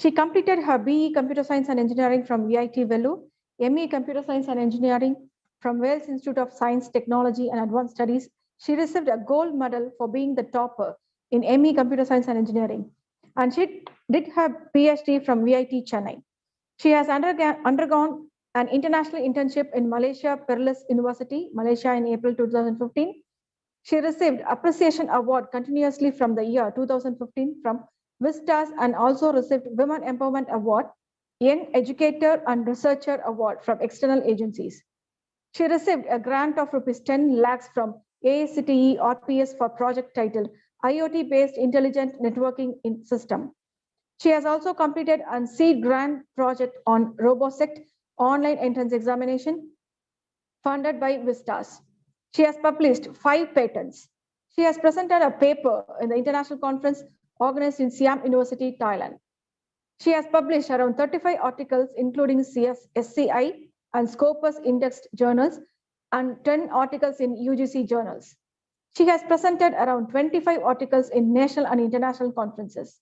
She completed her BE Computer Science and Engineering from VIT Vellore, ME Computer Science and Engineering from Wales Institute of Science, Technology and Advanced Studies. She received a gold medal for being the topper in ME Computer Science and Engineering. And she did her PhD from VIT Chennai. She has undergone an international internship in Malaysia Perlis University, Malaysia in April 2015. She received Appreciation Award continuously from the year 2015 from Vistas and also received Women Empowerment Award, Young Educator and Researcher Award from external agencies. She received a grant of ₹10 lakhs from AICTE RPS for project titled IoT-based Intelligent Networking System. She has also completed a seed grant project on RoboSect online entrance examination funded by Vistas. She has published 5 patents. She has presented a paper in the international conference organized in Siam University, Thailand. She has published around 35 articles, including SCI and Scopus indexed journals, and 10 articles in UGC journals. She has presented around 25 articles in national and international conferences.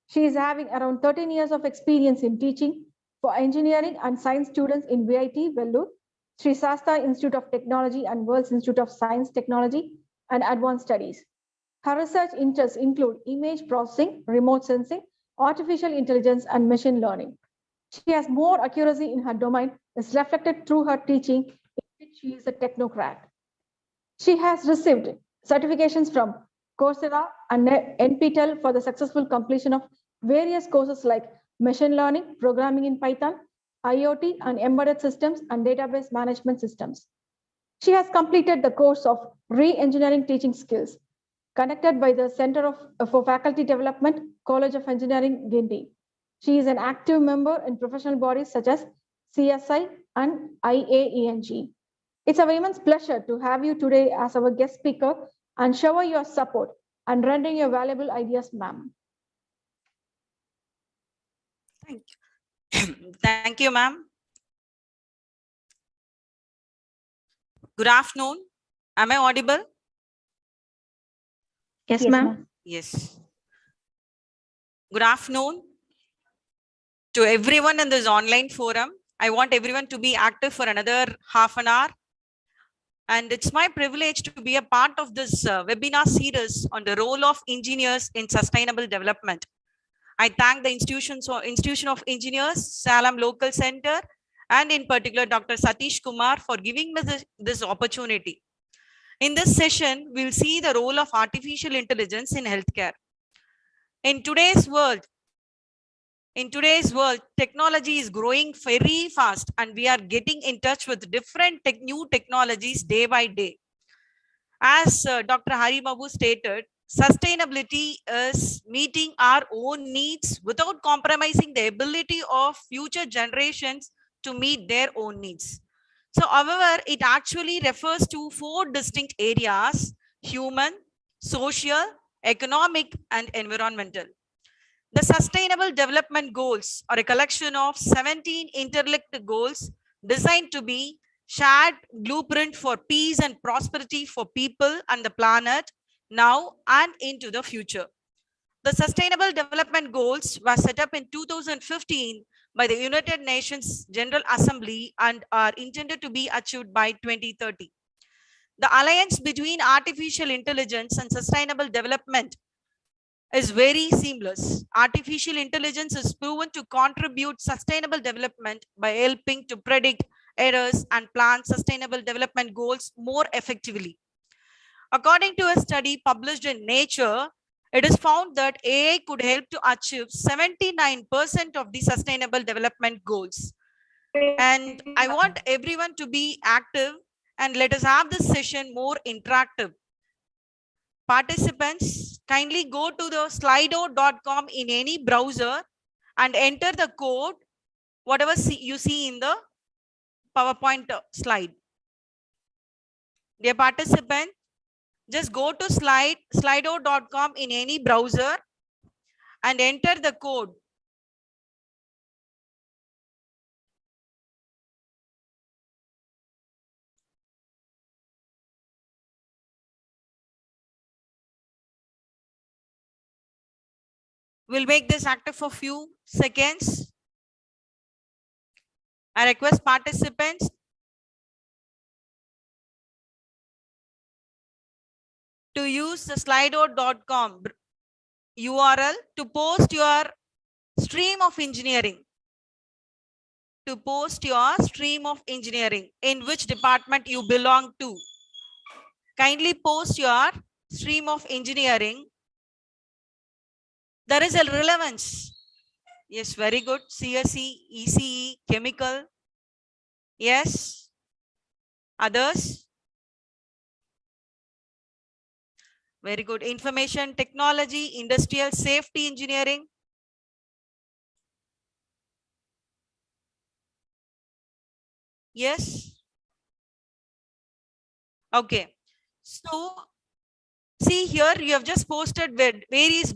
She is having around 13 years of experience in teaching for engineering and science students in VIT Vellore, Sri Sasta Institute of Technology and World Institute of Science, Technology and Advanced Studies. Her research interests include image processing, remote sensing, artificial intelligence, and machine learning. She has more accuracy in her domain, is reflected through her teaching, in which she is a technocrat. She has received certifications from Coursera and NPTEL for the successful completion of various courses like machine learning, programming in Python, IoT and embedded systems and database management systems. She has completed the course of Re-Engineering Teaching Skills, conducted by the Center for Faculty Development, College of Engineering, Guindy. She is an active member in professional bodies such as CSI and IAENG. It's our immense pleasure to have you today as our guest speaker and shower your support and render your valuable ideas, ma'am. Thank you. Thank you, ma'am. Good afternoon. Am I audible? Yes, ma'am. Yes. Good afternoon to everyone in this online forum. I want everyone to be active for another half an hour. And it's my privilege to be a part of this webinar series on the role of engineers in sustainable development. I thank the Institution of Engineers, Salem Local Center, and in particular, Dr. Satish Kumar for giving me this opportunity. In this session, we'll see the role of artificial intelligence in healthcare. In today's world, technology is growing very fast and we are getting in touch with different new technologies day by day. As Dr. Haribabu stated, sustainability is meeting our own needs without compromising the ability of future generations to meet their own needs. So, however, it actually refers to four distinct areas: human, social, economic, and environmental. The Sustainable Development Goals are a collection of 17 interlinked goals designed to be shared blueprint for peace and prosperity for people and the planet now and into the future. The Sustainable Development Goals were set up in 2015 by the United Nations General Assembly and are intended to be achieved by 2030. The alliance between artificial intelligence and sustainable development is very seamless. Artificial intelligence is proven to contribute sustainable development by helping to predict errors and plan sustainable development goals more effectively. According to a study published in Nature, it is found that AI could help to achieve 79% of the sustainable development goals. And I want everyone to be active and let us have this session more interactive. Participants, kindly go to the slido.com in any browser and enter the code, whatever you see in the PowerPoint slide. Dear participant, just go to slido.com in any browser and enter the code. We'll make this active for few seconds. I request participants to use the slido.com URL to post your stream of engineering. To post your stream of engineering, in which department you belong to. Kindly post your stream of engineering. There is a relevance. Yes, very good. CSE, ECE, chemical. Yes. Others? Very good. Information technology, industrial safety engineering. Yes. Okay. So, see here, you have just posted various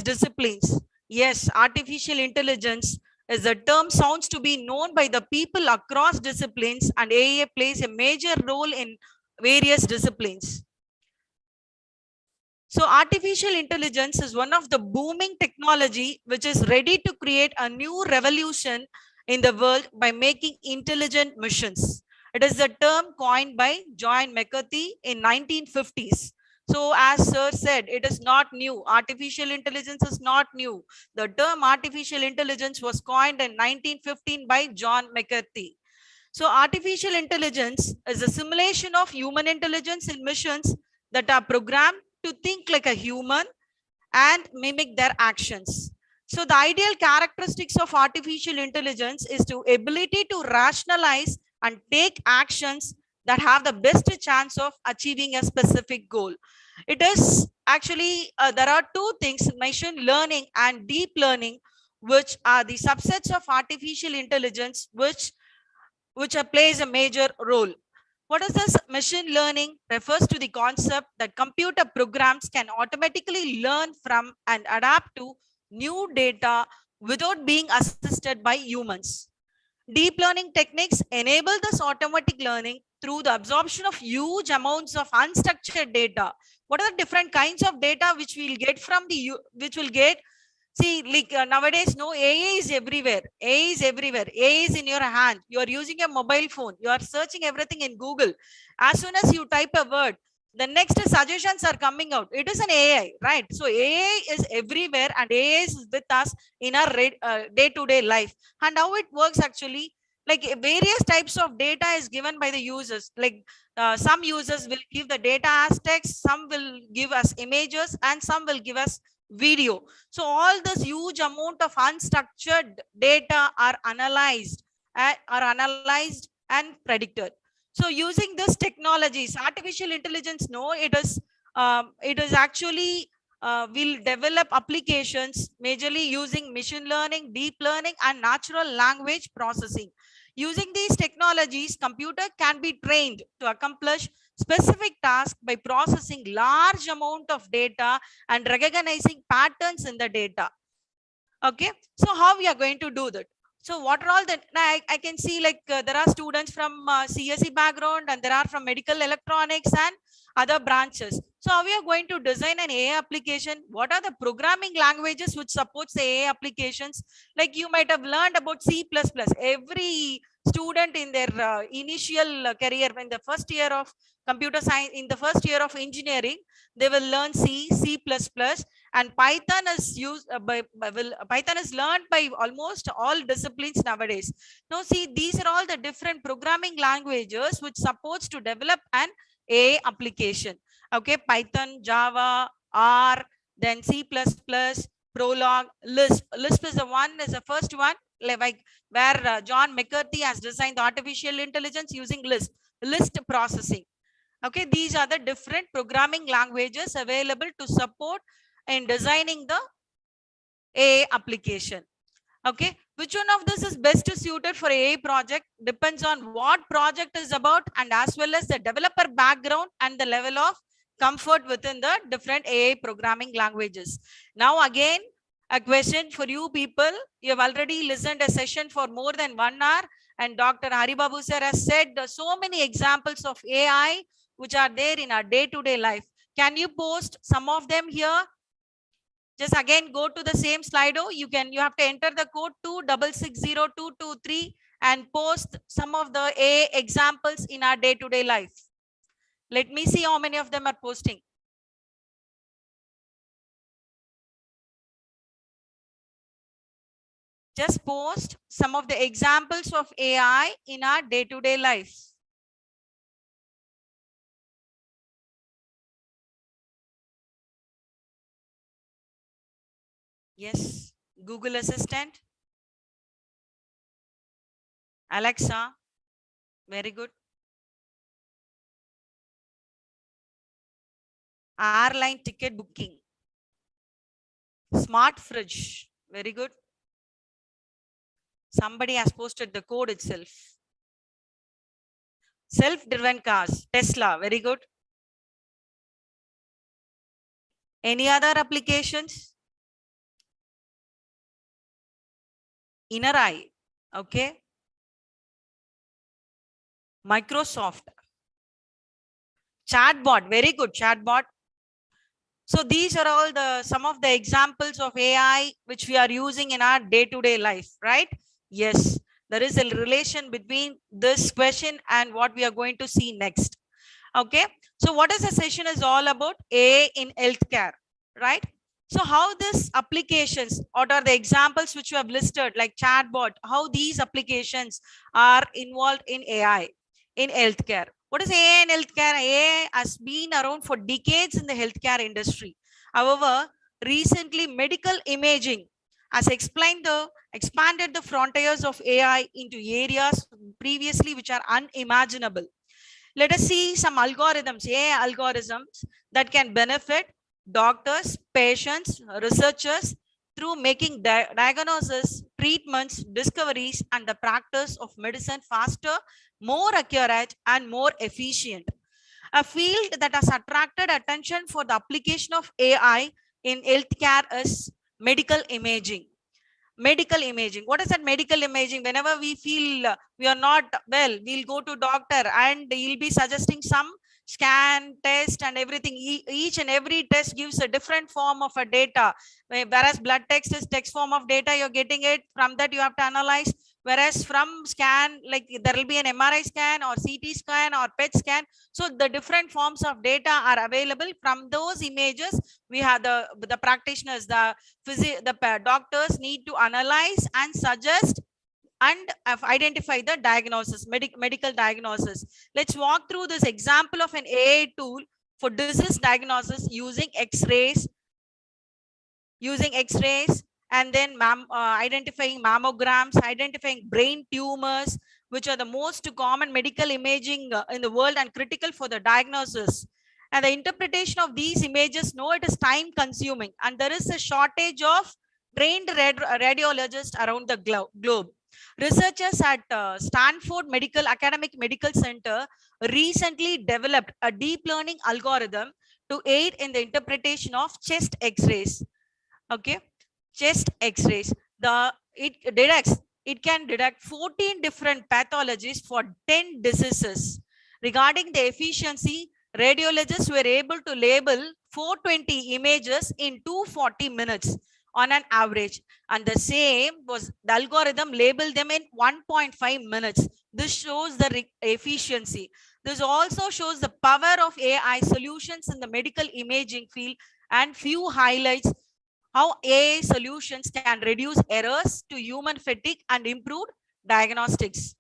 disciplines. Yes, artificial intelligence is a term sounds to be known by the people across disciplines, and AI plays a major role in various disciplines. So artificial intelligence is one of the booming technology which is ready to create a new revolution in the world by making intelligent machines. It is a term coined by John McCarthy in 1950s. So as sir said, it is not new. Artificial intelligence is not new. The term artificial intelligence was coined in 1915 by John McCarthy. So artificial intelligence is a simulation of human intelligence in machines that are programmed to think like a human and mimic their actions. So the ideal characteristics of artificial intelligence is the ability to rationalize and take actions that have the best chance of achieving a specific goal. It is actually, there are two things, machine learning and deep learning, which are the subsets of artificial intelligence, which plays a major role. What is this? Machine learning refers to the concept that computer programs can automatically learn from and adapt to new data without being assisted by humans. Deep learning techniques enable this automatic learning through the absorption of huge amounts of unstructured data. What are the different kinds of data which we'll get from the, see, like nowadays, no, AI is everywhere. AI is everywhere. AI is in your hand. You are using a mobile phone. You are searching everything in Google. As soon as you type a word, the next suggestions are coming out. It is an AI, right? So AI is everywhere and AI is with us in our day-to-day life. And how it works actually, like various types of data is given by the users. Like some users will give the data as text, some will give us images, and some will give us video. So all this huge amount of unstructured data are analyzed and predicted. So using this technologies, artificial intelligence, no, it is it is actually will develop applications majorly using machine learning, deep learning, and natural language processing. Using these technologies, computer can be trained to accomplish specific tasks by processing large amount of data and recognizing patterns in the data. Okay, so how we are going to do that? So what are all the, I can see like there are students from CSE background, and there are from medical electronics and other branches. So how we are going to design an AI application? What are the programming languages which supports the AI applications? Like you might have learned about C++. Every student in their initial career, in the first year of computer science, in the first year of engineering, they will learn C++, and Python is used Python is learned by almost all disciplines nowadays. Now see, these are all the different programming languages which supports to develop an AI application. Okay, Python, Java, R, then C++, Prolog, Lisp. Lisp is the first one, like where John McCarthy has designed the artificial intelligence using Lisp processing. Okay, these are the different programming languages available to support in designing the AI application. Okay, which one of this is best suited for AI project depends on what project is about, and as well as the developer background and the level of comfort within the different AI programming languages. Now again, a question for you people. You have already listened a session for more than 1 hour, and Dr. Haribabu sir has said so many examples of AI which are there in our day-to-day life. Can you post some of them here? Just again go to the same Slido. You have to enter the code 2660223 and post some of the AI examples in our day-to-day life. Let me see how many of them are posting. Just post some of the examples of AI in our day-to-day life. Yes, Google Assistant, Alexa, very good. Airline ticket booking, smart fridge, very good. Somebody has posted the code itself. Self-driven cars, Tesla, very good. Any other applications? Inner Eye, okay. Microsoft. Chatbot, very good, chatbot. So these are all some of the examples of AI which we are using in our day-to-day life, right? Yes, there is a relation between this question and what we are going to see next. Okay, so what is the session is all about? AI in healthcare, right? So how this applications, what are the examples which you have listed, like chatbot, how these applications are involved in AI in healthcare? What is AI in healthcare? AI has been around for decades in the healthcare industry. However, recently medical imaging has expanded the frontiers of AI into areas previously which are unimaginable. Let us see some algorithms, AI algorithms that can benefit doctors, patients, researchers through making diagnosis, treatments, discoveries, and the practice of medicine faster, more accurate, and more efficient. A field that has attracted attention for the application of AI in healthcare is medical imaging. Medical imaging. What is that medical imaging? Whenever we feel we are not well, we'll go to doctor and he'll be suggesting some scan, test, and everything. Each and every test gives a different form of a data. Whereas blood text is text form of data, you're getting it. From that, you have to analyze. Whereas from scan, like there will be an MRI scan or CT scan or PET scan. So the different forms of data are available. From those images, we have the practitioners, the doctors need to analyze and suggest and identify the diagnosis, medical diagnosis. Let's walk through this example of an AI tool for disease diagnosis using X-rays, and then identifying mammograms, identifying brain tumors, which are the most common medical imaging in the world and critical for the diagnosis. And the interpretation of these images, no, it is time consuming, and there is a shortage of trained radiologists around the globe. Researchers at Stanford Academic Medical Center recently developed a deep learning algorithm to aid in the interpretation of chest x-rays. Okay, chest x-rays. It can detect 14 different pathologies for 10 diseases. Regarding the efficiency, radiologists were able to label 420 images in 240 minutes on an average, and the algorithm labeled them in 1.5 minutes. This shows the efficiency. This also shows the power of AI solutions in the medical imaging field, and few highlights how AI solutions can reduce errors to human fatigue and improve diagnostics.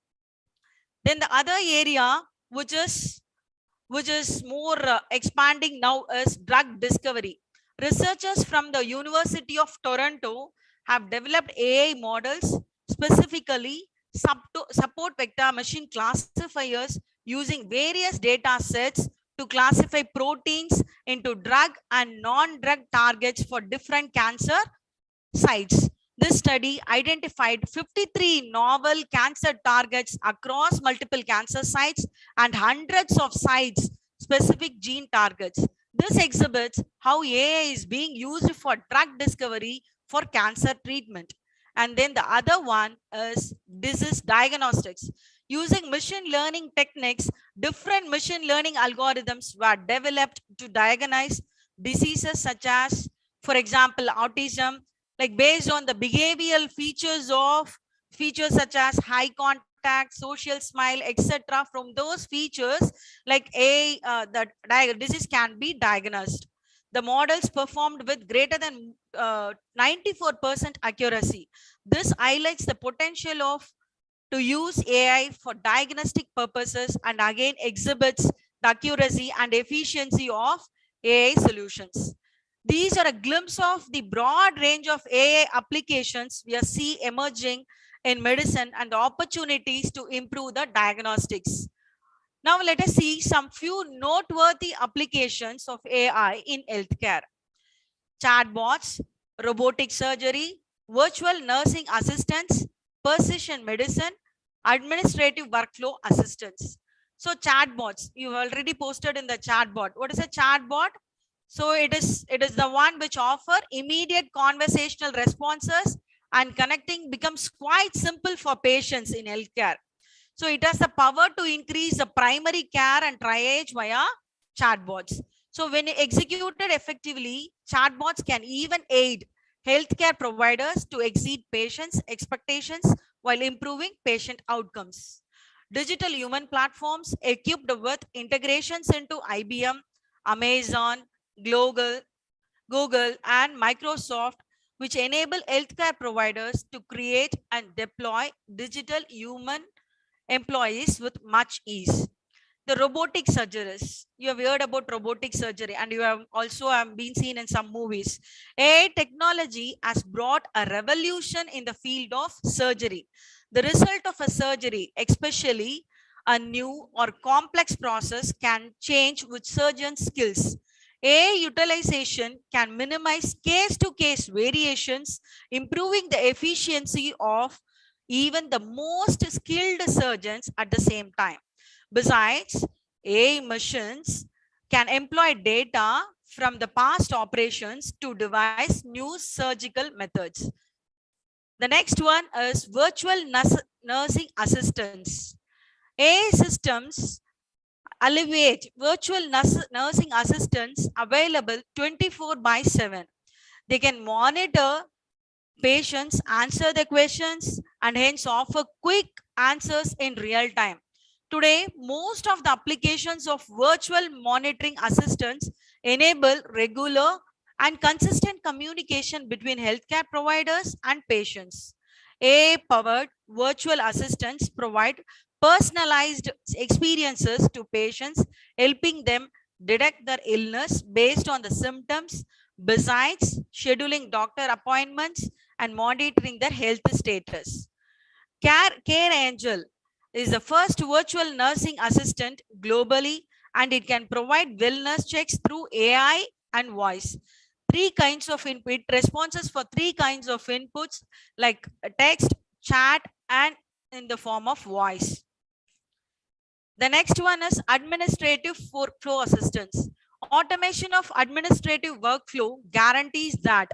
Then the other area which is more expanding now is drug discovery. Researchers from the University of Toronto have developed AI models specifically support vector machine classifiers using various data sets to classify proteins into drug and non-drug targets for different cancer sites. This study identified 53 novel cancer targets across multiple cancer sites and hundreds of sites specific gene targets. This exhibits how AI is being used for drug discovery for cancer treatment. And then the other one is disease diagnostics. Using machine learning techniques, different machine learning algorithms were developed to diagnose diseases such as, for example, autism, like based on the behavioral features such as high contact, social smile, etc. From those features, like the disease can be diagnosed. The models performed with greater than 94% accuracy. This highlights the potential to use AI for diagnostic purposes, and again exhibits the accuracy and efficiency of AI solutions. These are a glimpse of the broad range of AI applications we see emerging in medicine and the opportunities to improve the diagnostics. Now let us see some few noteworthy applications of AI in healthcare. Chatbots, robotic surgery, virtual nursing assistants, precision medicine, administrative workflow assistance. So chatbots, you already posted in the chatbot. What is a chatbot? So it is the one which offer immediate conversational responses, and connecting becomes quite simple for patients in healthcare. So it has the power to increase the primary care and triage via chatbots. So when executed effectively, chatbots can even aid healthcare providers to exceed patients' expectations while improving patient outcomes. Digital human platforms equipped with integrations into IBM, Amazon, Google, and Microsoft, which enable healthcare providers to create and deploy digital human employees with much ease. The robotic surgeries, you have heard about robotic surgery, and you have also been seen in some movies. AI technology has brought a revolution in the field of surgery. The result of a surgery, especially a new or complex process, can change with surgeon skills. AI utilization can minimize case-to-case variations, improving the efficiency of even the most skilled surgeons at the same time. Besides, AI machines can employ data from the past operations to devise new surgical methods. The next one is virtual nursing assistants. AI systems alleviate virtual nursing assistants available 24/7. They can monitor patients, answer the questions, and hence offer quick answers in real time. Today, most of the applications of virtual monitoring assistants enable regular and consistent communication between healthcare providers and patients. AI-powered virtual assistants provide personalized experiences to patients, helping them detect their illness based on the symptoms, besides scheduling doctor appointments and monitoring their health status. Care Angel is the first virtual nursing assistant globally and it can provide wellness checks through AI and voice. Three kinds of input responses for three kinds of inputs like text, chat, and in the form of voice. The next one is administrative workflow assistance. Automation of administrative workflow guarantees that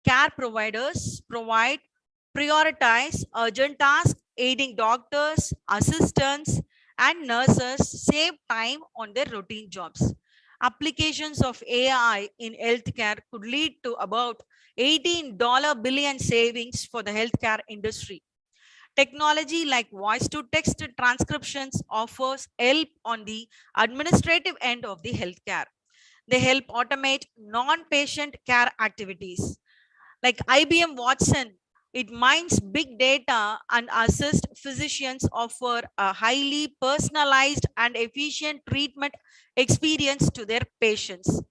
care providers prioritize urgent tasks, aiding doctors, assistants, and nurses save time on their routine jobs. Applications of AI in healthcare could lead to about $18 billion savings for the healthcare industry. Technology like voice-to-text transcriptions offers help on the administrative end of the healthcare. They help automate non-patient care activities. Like IBM Watson, it mines big data and assists physicians offer a highly personalized and efficient treatment experience to their patients.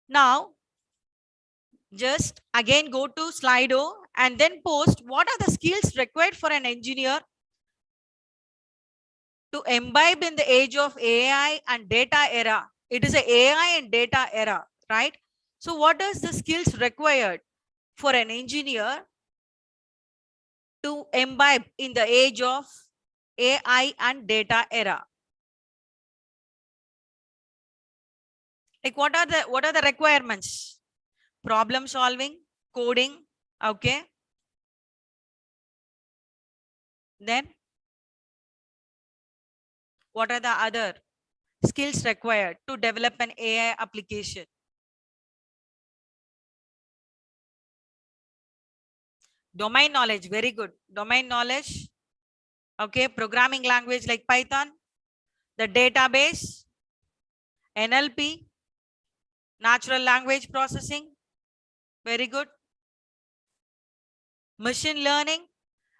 Now, just again go to Slido and then post what are the skills required for an engineer to imbibe in the age of AI and data era. It is an AI and data era, right? So what is the skills required for an engineer to imbibe in the age of AI and data era? Like what are the requirements? Problem solving, coding, okay. Then what are the other skills required to develop an AI application? Domain knowledge, very good. Domain knowledge, okay. Programming language like Python, the database, NLP, natural language processing, very good. Machine learning,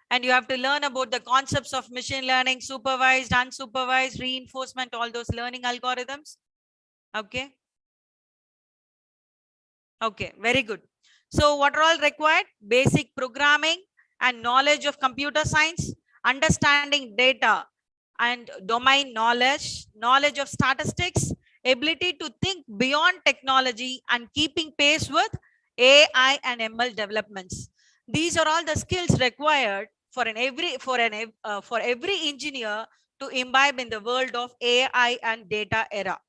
and you have to learn about the concepts of machine learning, supervised, unsupervised, reinforcement, all those learning algorithms. Okay. Okay, very good. So what are all required? Basic programming and knowledge of computer science, understanding data and domain knowledge, knowledge of statistics, ability to think beyond technology, and keeping pace with AI and ML developments. These are all the skills required for every engineer to imbibe in the world of AI and data era.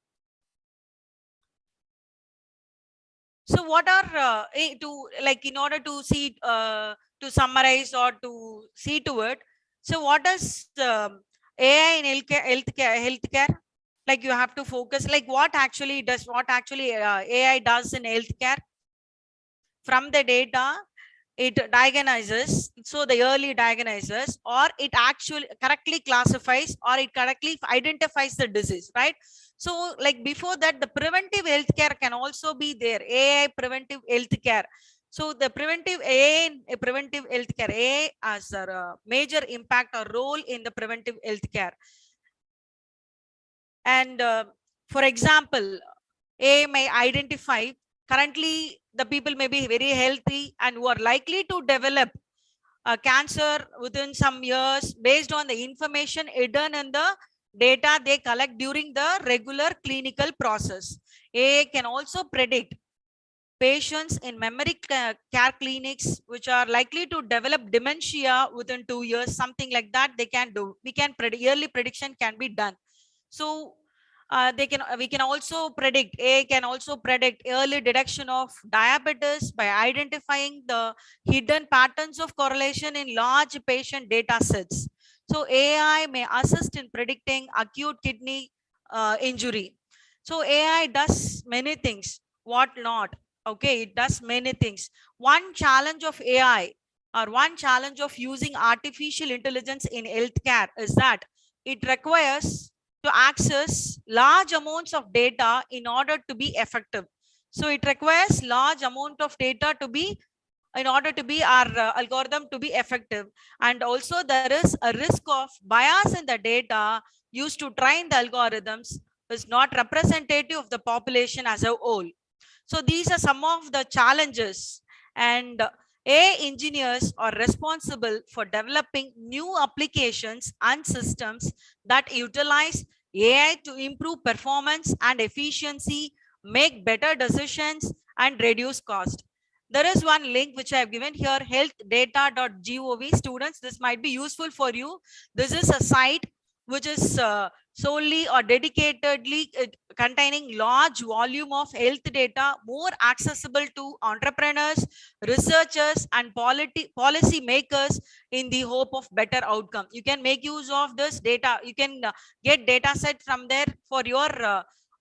So what are in order to see to summarize or to see to it? So what is AI in healthcare? Like you have to focus like what actually AI does in healthcare. From the data, it diagnoses, so the early diagnosis, or it actually correctly classifies, or it correctly identifies the disease, right? So like before that, the preventive healthcare can also be there, AI preventive healthcare. So the preventive healthcare, AI has a major impact or role in the preventive healthcare. And for example, AI may identify currently the people may be very healthy and who are likely to develop cancer within some years based on the information hidden in the data they collect during the regular clinical process. AI can also predict patients in memory care clinics which are likely to develop dementia within 2 years, something like that they can do. We can predict, early prediction can be done. So we can also predict, AI can also predict early detection of diabetes by identifying the hidden patterns of correlation in large patient data sets. So AI may assist in predicting acute kidney injury. So AI does many things, what not? Okay, it does many things. One challenge of AI or one challenge of using artificial intelligence in healthcare is that it requires to access large amounts of data in order to be effective. So it requires large amount of data to be in order to be our algorithm to be effective. And also there is a risk of bias in the data used to train the algorithms is not representative of the population as a whole. So these are some of the challenges, and AI engineers are responsible for developing new applications and systems that utilize AI to improve performance and efficiency, make better decisions, and reduce cost. There is one link which I have given here, healthdata.gov. Students, this might be useful for you. This is a site which is solely or dedicatedly containing large volume of health data, more accessible to entrepreneurs, researchers, and policy makers in the hope of better outcome. You can make use of this data. You can get data set from there for your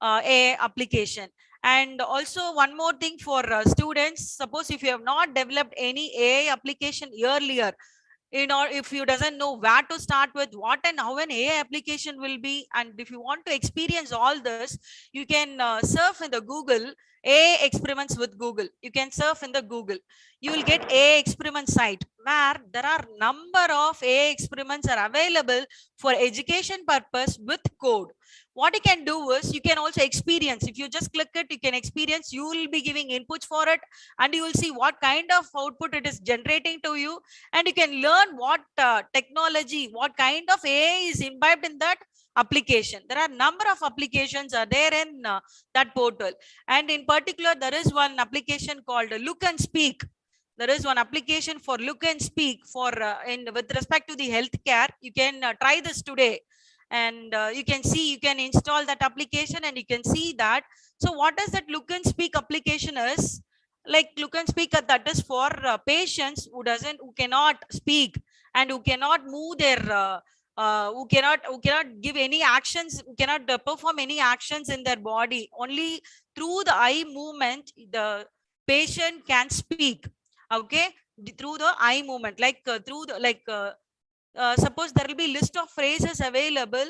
AI application. And also one more thing for students, suppose if you have not developed any AI application earlier, if you doesn't know where to start with, what and how an AI application will be, and if you want to experience all this, you can surf in the Google AI experiments with Google. You can surf in the Google. You will get AI experiment site where there are number of AI experiments are available for education purpose with code. What you can do is you can also experience. If you just click it, you can experience. You will be giving inputs for it, and you will see what kind of output it is generating to you, and you can learn what technology, what kind of AI is imbibed in that application. There are number of applications are there in that portal, and in particular there is one application called Look and Speak. There is one application for Look and Speak for with respect to the healthcare. You can try this today, and you can see, you can install that application and you can see that. So what does that Look and Speak application is? Like Look and Speak, that is for patients who cannot speak and who cannot move their who cannot give any actions, who cannot perform any actions in their body. Only through the eye movement the patient can speak. Okay, through the eye movement, like through the suppose there will be list of phrases available.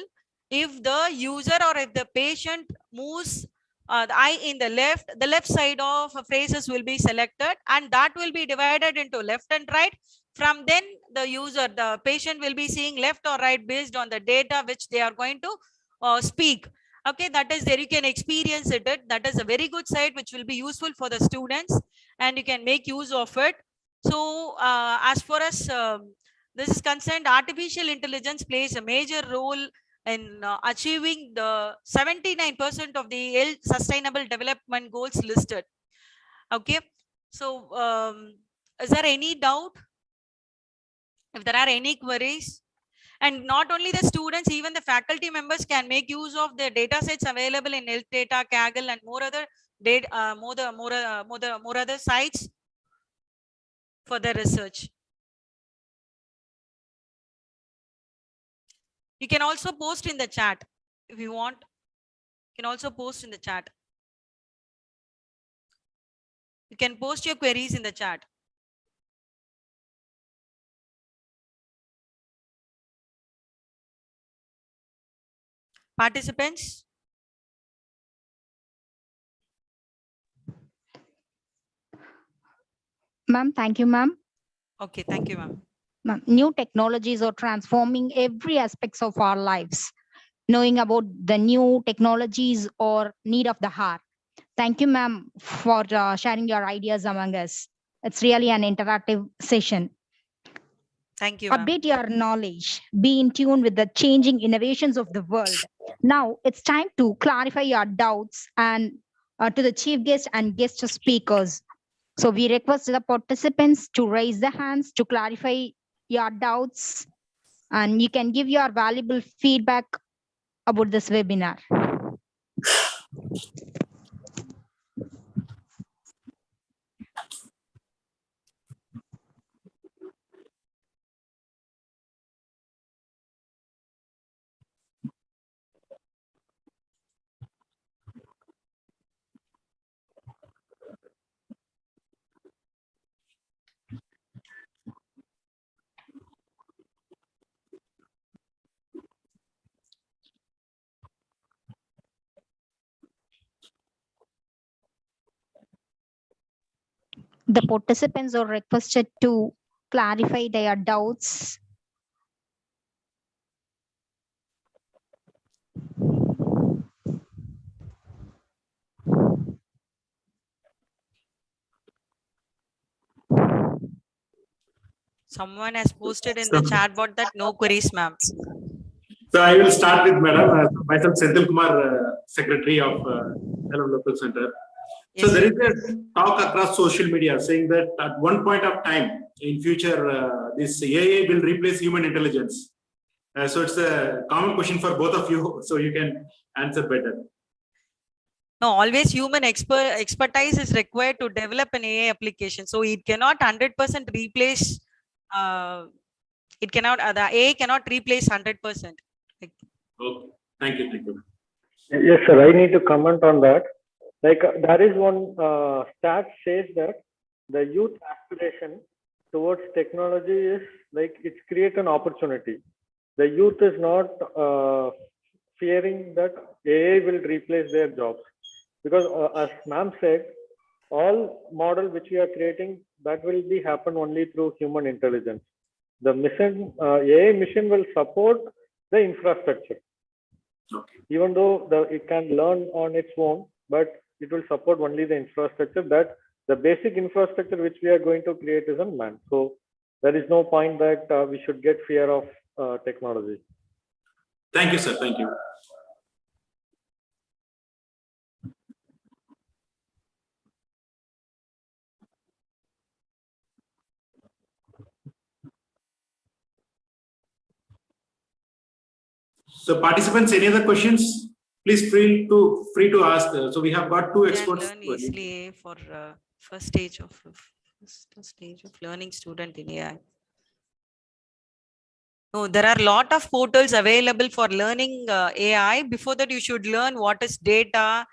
If the user or if the patient moves the eye in the left side of phrases will be selected, and that will be divided into left and right. From then the patient will be seeing left or right based on the data which they are going to speak. Okay, that is there, you can experience it. That is a very good site which will be useful for the students, and you can make use of it. So as far as this is concerned, artificial intelligence plays a major role in achieving the 79% of the sustainable development goals listed. Okay, so is there any doubt? If there are any queries, and not only the students, even the faculty members can make use of the data sets available in Health Data, Kaggle, and more other data, more other sites for the research. You can also post in the chat if you want. You can also post in the chat. You can post your queries in the chat. Participants? Ma'am, thank you, ma'am. Okay, thank you, ma'am. Ma'am, new technologies are transforming every aspects of our lives. Knowing about the new technologies or need of the heart. Thank you, ma'am, for sharing your ideas among us. It's really an interactive session. Thank you. Update your knowledge. Be in tune with the changing innovations of the world. Now it's time to clarify your doubts and to the chief guest and guest speakers. So we request the participants to raise their hands to clarify your doubts, and you can give your valuable feedback about this webinar. The participants are requested to clarify their doubts. Someone has posted in the chat bot that no queries, ma'am. So I will start with Madam. Myself, Senthil Kumar, Secretary of Salem Local Center. So Yes, there sir. is a talk across social media saying that at one point of time in future, this AI will replace human intelligence. So it's a common question for both of you, so you can answer better. No, always human expertise is required to develop an AI application. So it cannot 100% replace. It cannot. The AI cannot replace 100%. Okay. Thank you. Thank you. Yes, sir. I need to comment on that. Like there is one stat says that the youth aspiration towards technology is like it's create an opportunity. The youth is not fearing that AI will replace their jobs, because as ma'am said, all model which we are creating, that will be happen only through human intelligence. The mission AI mission will support the infrastructure. Okay. Even though it can learn on its own, but it will support only the infrastructure. That the basic infrastructure which we are going to create is on man. So there is no point that we should get fear of technology. Thank you, sir. Thank you. So participants, any other questions? Please free to ask. So we have got two Can experts. learn easily for first stage of learning student in AI. No, there are a lot of portals available for learning AI. Before that, you should learn what is data,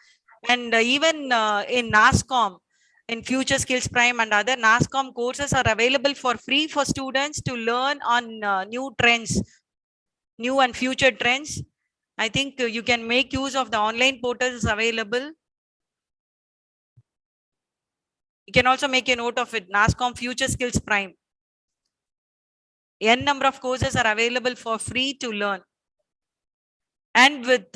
and even in NASCOM, in Future Skills Prime and other NASCOM courses are available for free for students to learn on new trends, new and future trends. I think you can make use of the online portals available. You can also make a note of it, NASCOM Future Skills Prime. N number of courses are available for free to learn. And with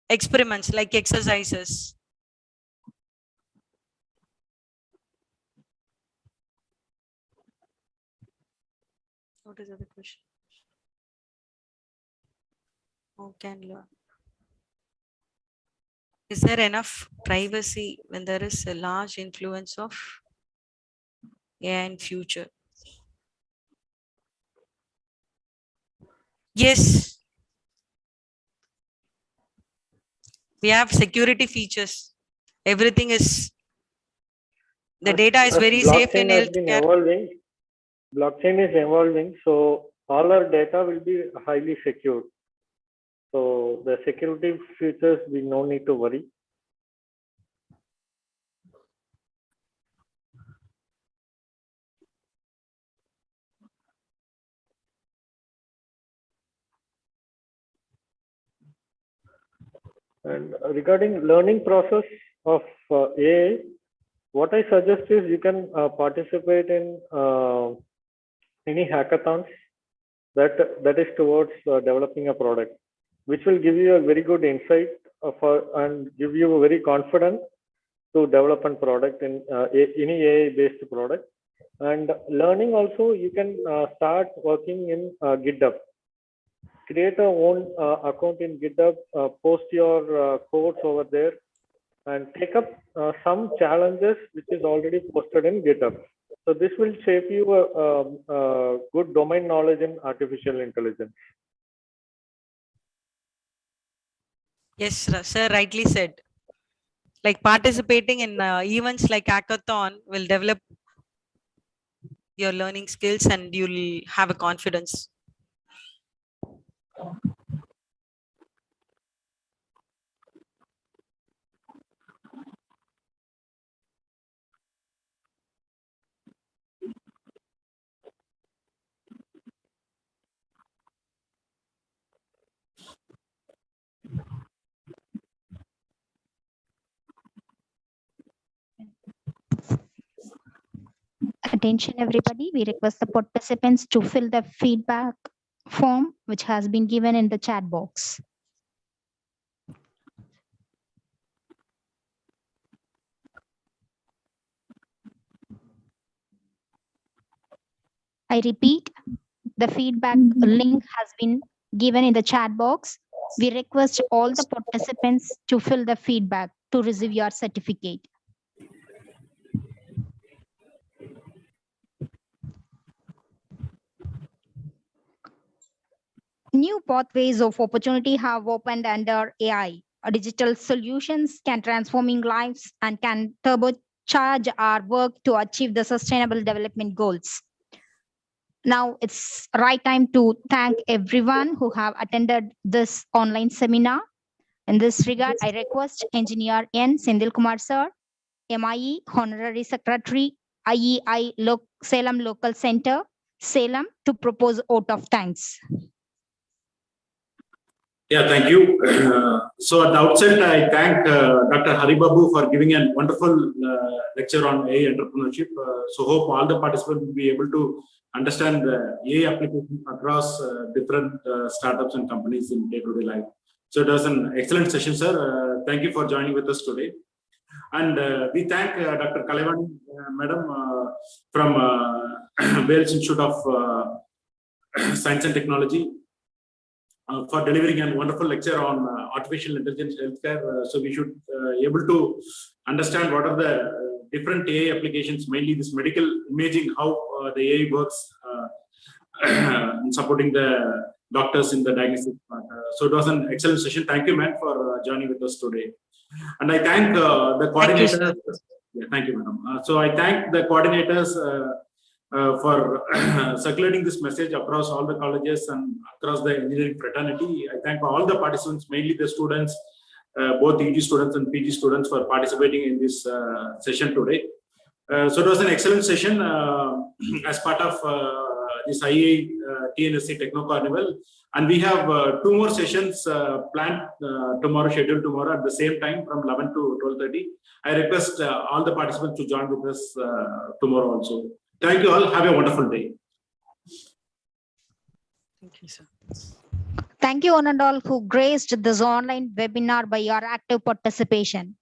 experiments like exercises. What is the other question? How can learn? Is there enough privacy when there is a large influence of AI in future? Yes. We have security features. Everything is, the data is very safe in healthcare. Blockchain is evolving, so all our data will be highly secure. So the security features, we no need to worry. And regarding learning process of AI, what I suggest is you can participate in any hackathons that is towards developing a product, which will give you a very good insight and give you a very confident to develop a product in any AI-based product. And learning also, you can start working in GitHub. Create a own account in GitHub, post your codes over there, and take up some challenges which is already posted in GitHub. So this will shape you a good domain knowledge in artificial intelligence. Yes, sir, rightly said. Like participating in events like hackathon will develop your learning skills and you'll have a confidence. Attention everybody, we request the participants to fill the feedback form which has been given in the chat box. I repeat, the feedback link has been given in the chat box. We request all the participants to fill the feedback to receive your certificate. New pathways of opportunity have opened under AI. Digital solutions can transforming lives and can turbocharge our work to achieve the sustainable development goals. Now it's right time to thank everyone who have attended this online seminar. In this regard, I request Engineer N. Sendil Kumar Sir, MIE Honorary Secretary, IEI Salem Local Center, Salem, to propose vote of thanks. Yeah, thank you. So at the outset, I thank Dr. Haribabu for giving a wonderful lecture on AI entrepreneurship. So hope all the participants will be able to understand the AI applications across different startups and companies in day-to-day life. So it was an excellent session, sir. Thank you for joining with us today. And we thank Dr. Kalevani, Madam, from Wales Institute of Science and Technology, for delivering a wonderful lecture on artificial intelligence healthcare. So we should able to understand what are the different AI applications, mainly this medical imaging, how the AI works in supporting the doctors in the diagnostic part. So it was an excellent session. Thank you, man, for joining with us today. And I thank the coordinators. Thank you, madam. So I thank the coordinators for circulating this message across all the colleges and across the engineering fraternity. I thank all the participants, mainly the students, both EG students and PG students, for participating in this session today. So it was an excellent session as part of this IEI-TNSC Techno Carnival. And we have 2 more sessions planned tomorrow, scheduled tomorrow at the same time from 11 to 12:30. I request all the participants to join with us tomorrow also. Thank you all. Have a wonderful day. Thank you, sir. Thank you, one and all, who graced this online webinar by your active participation.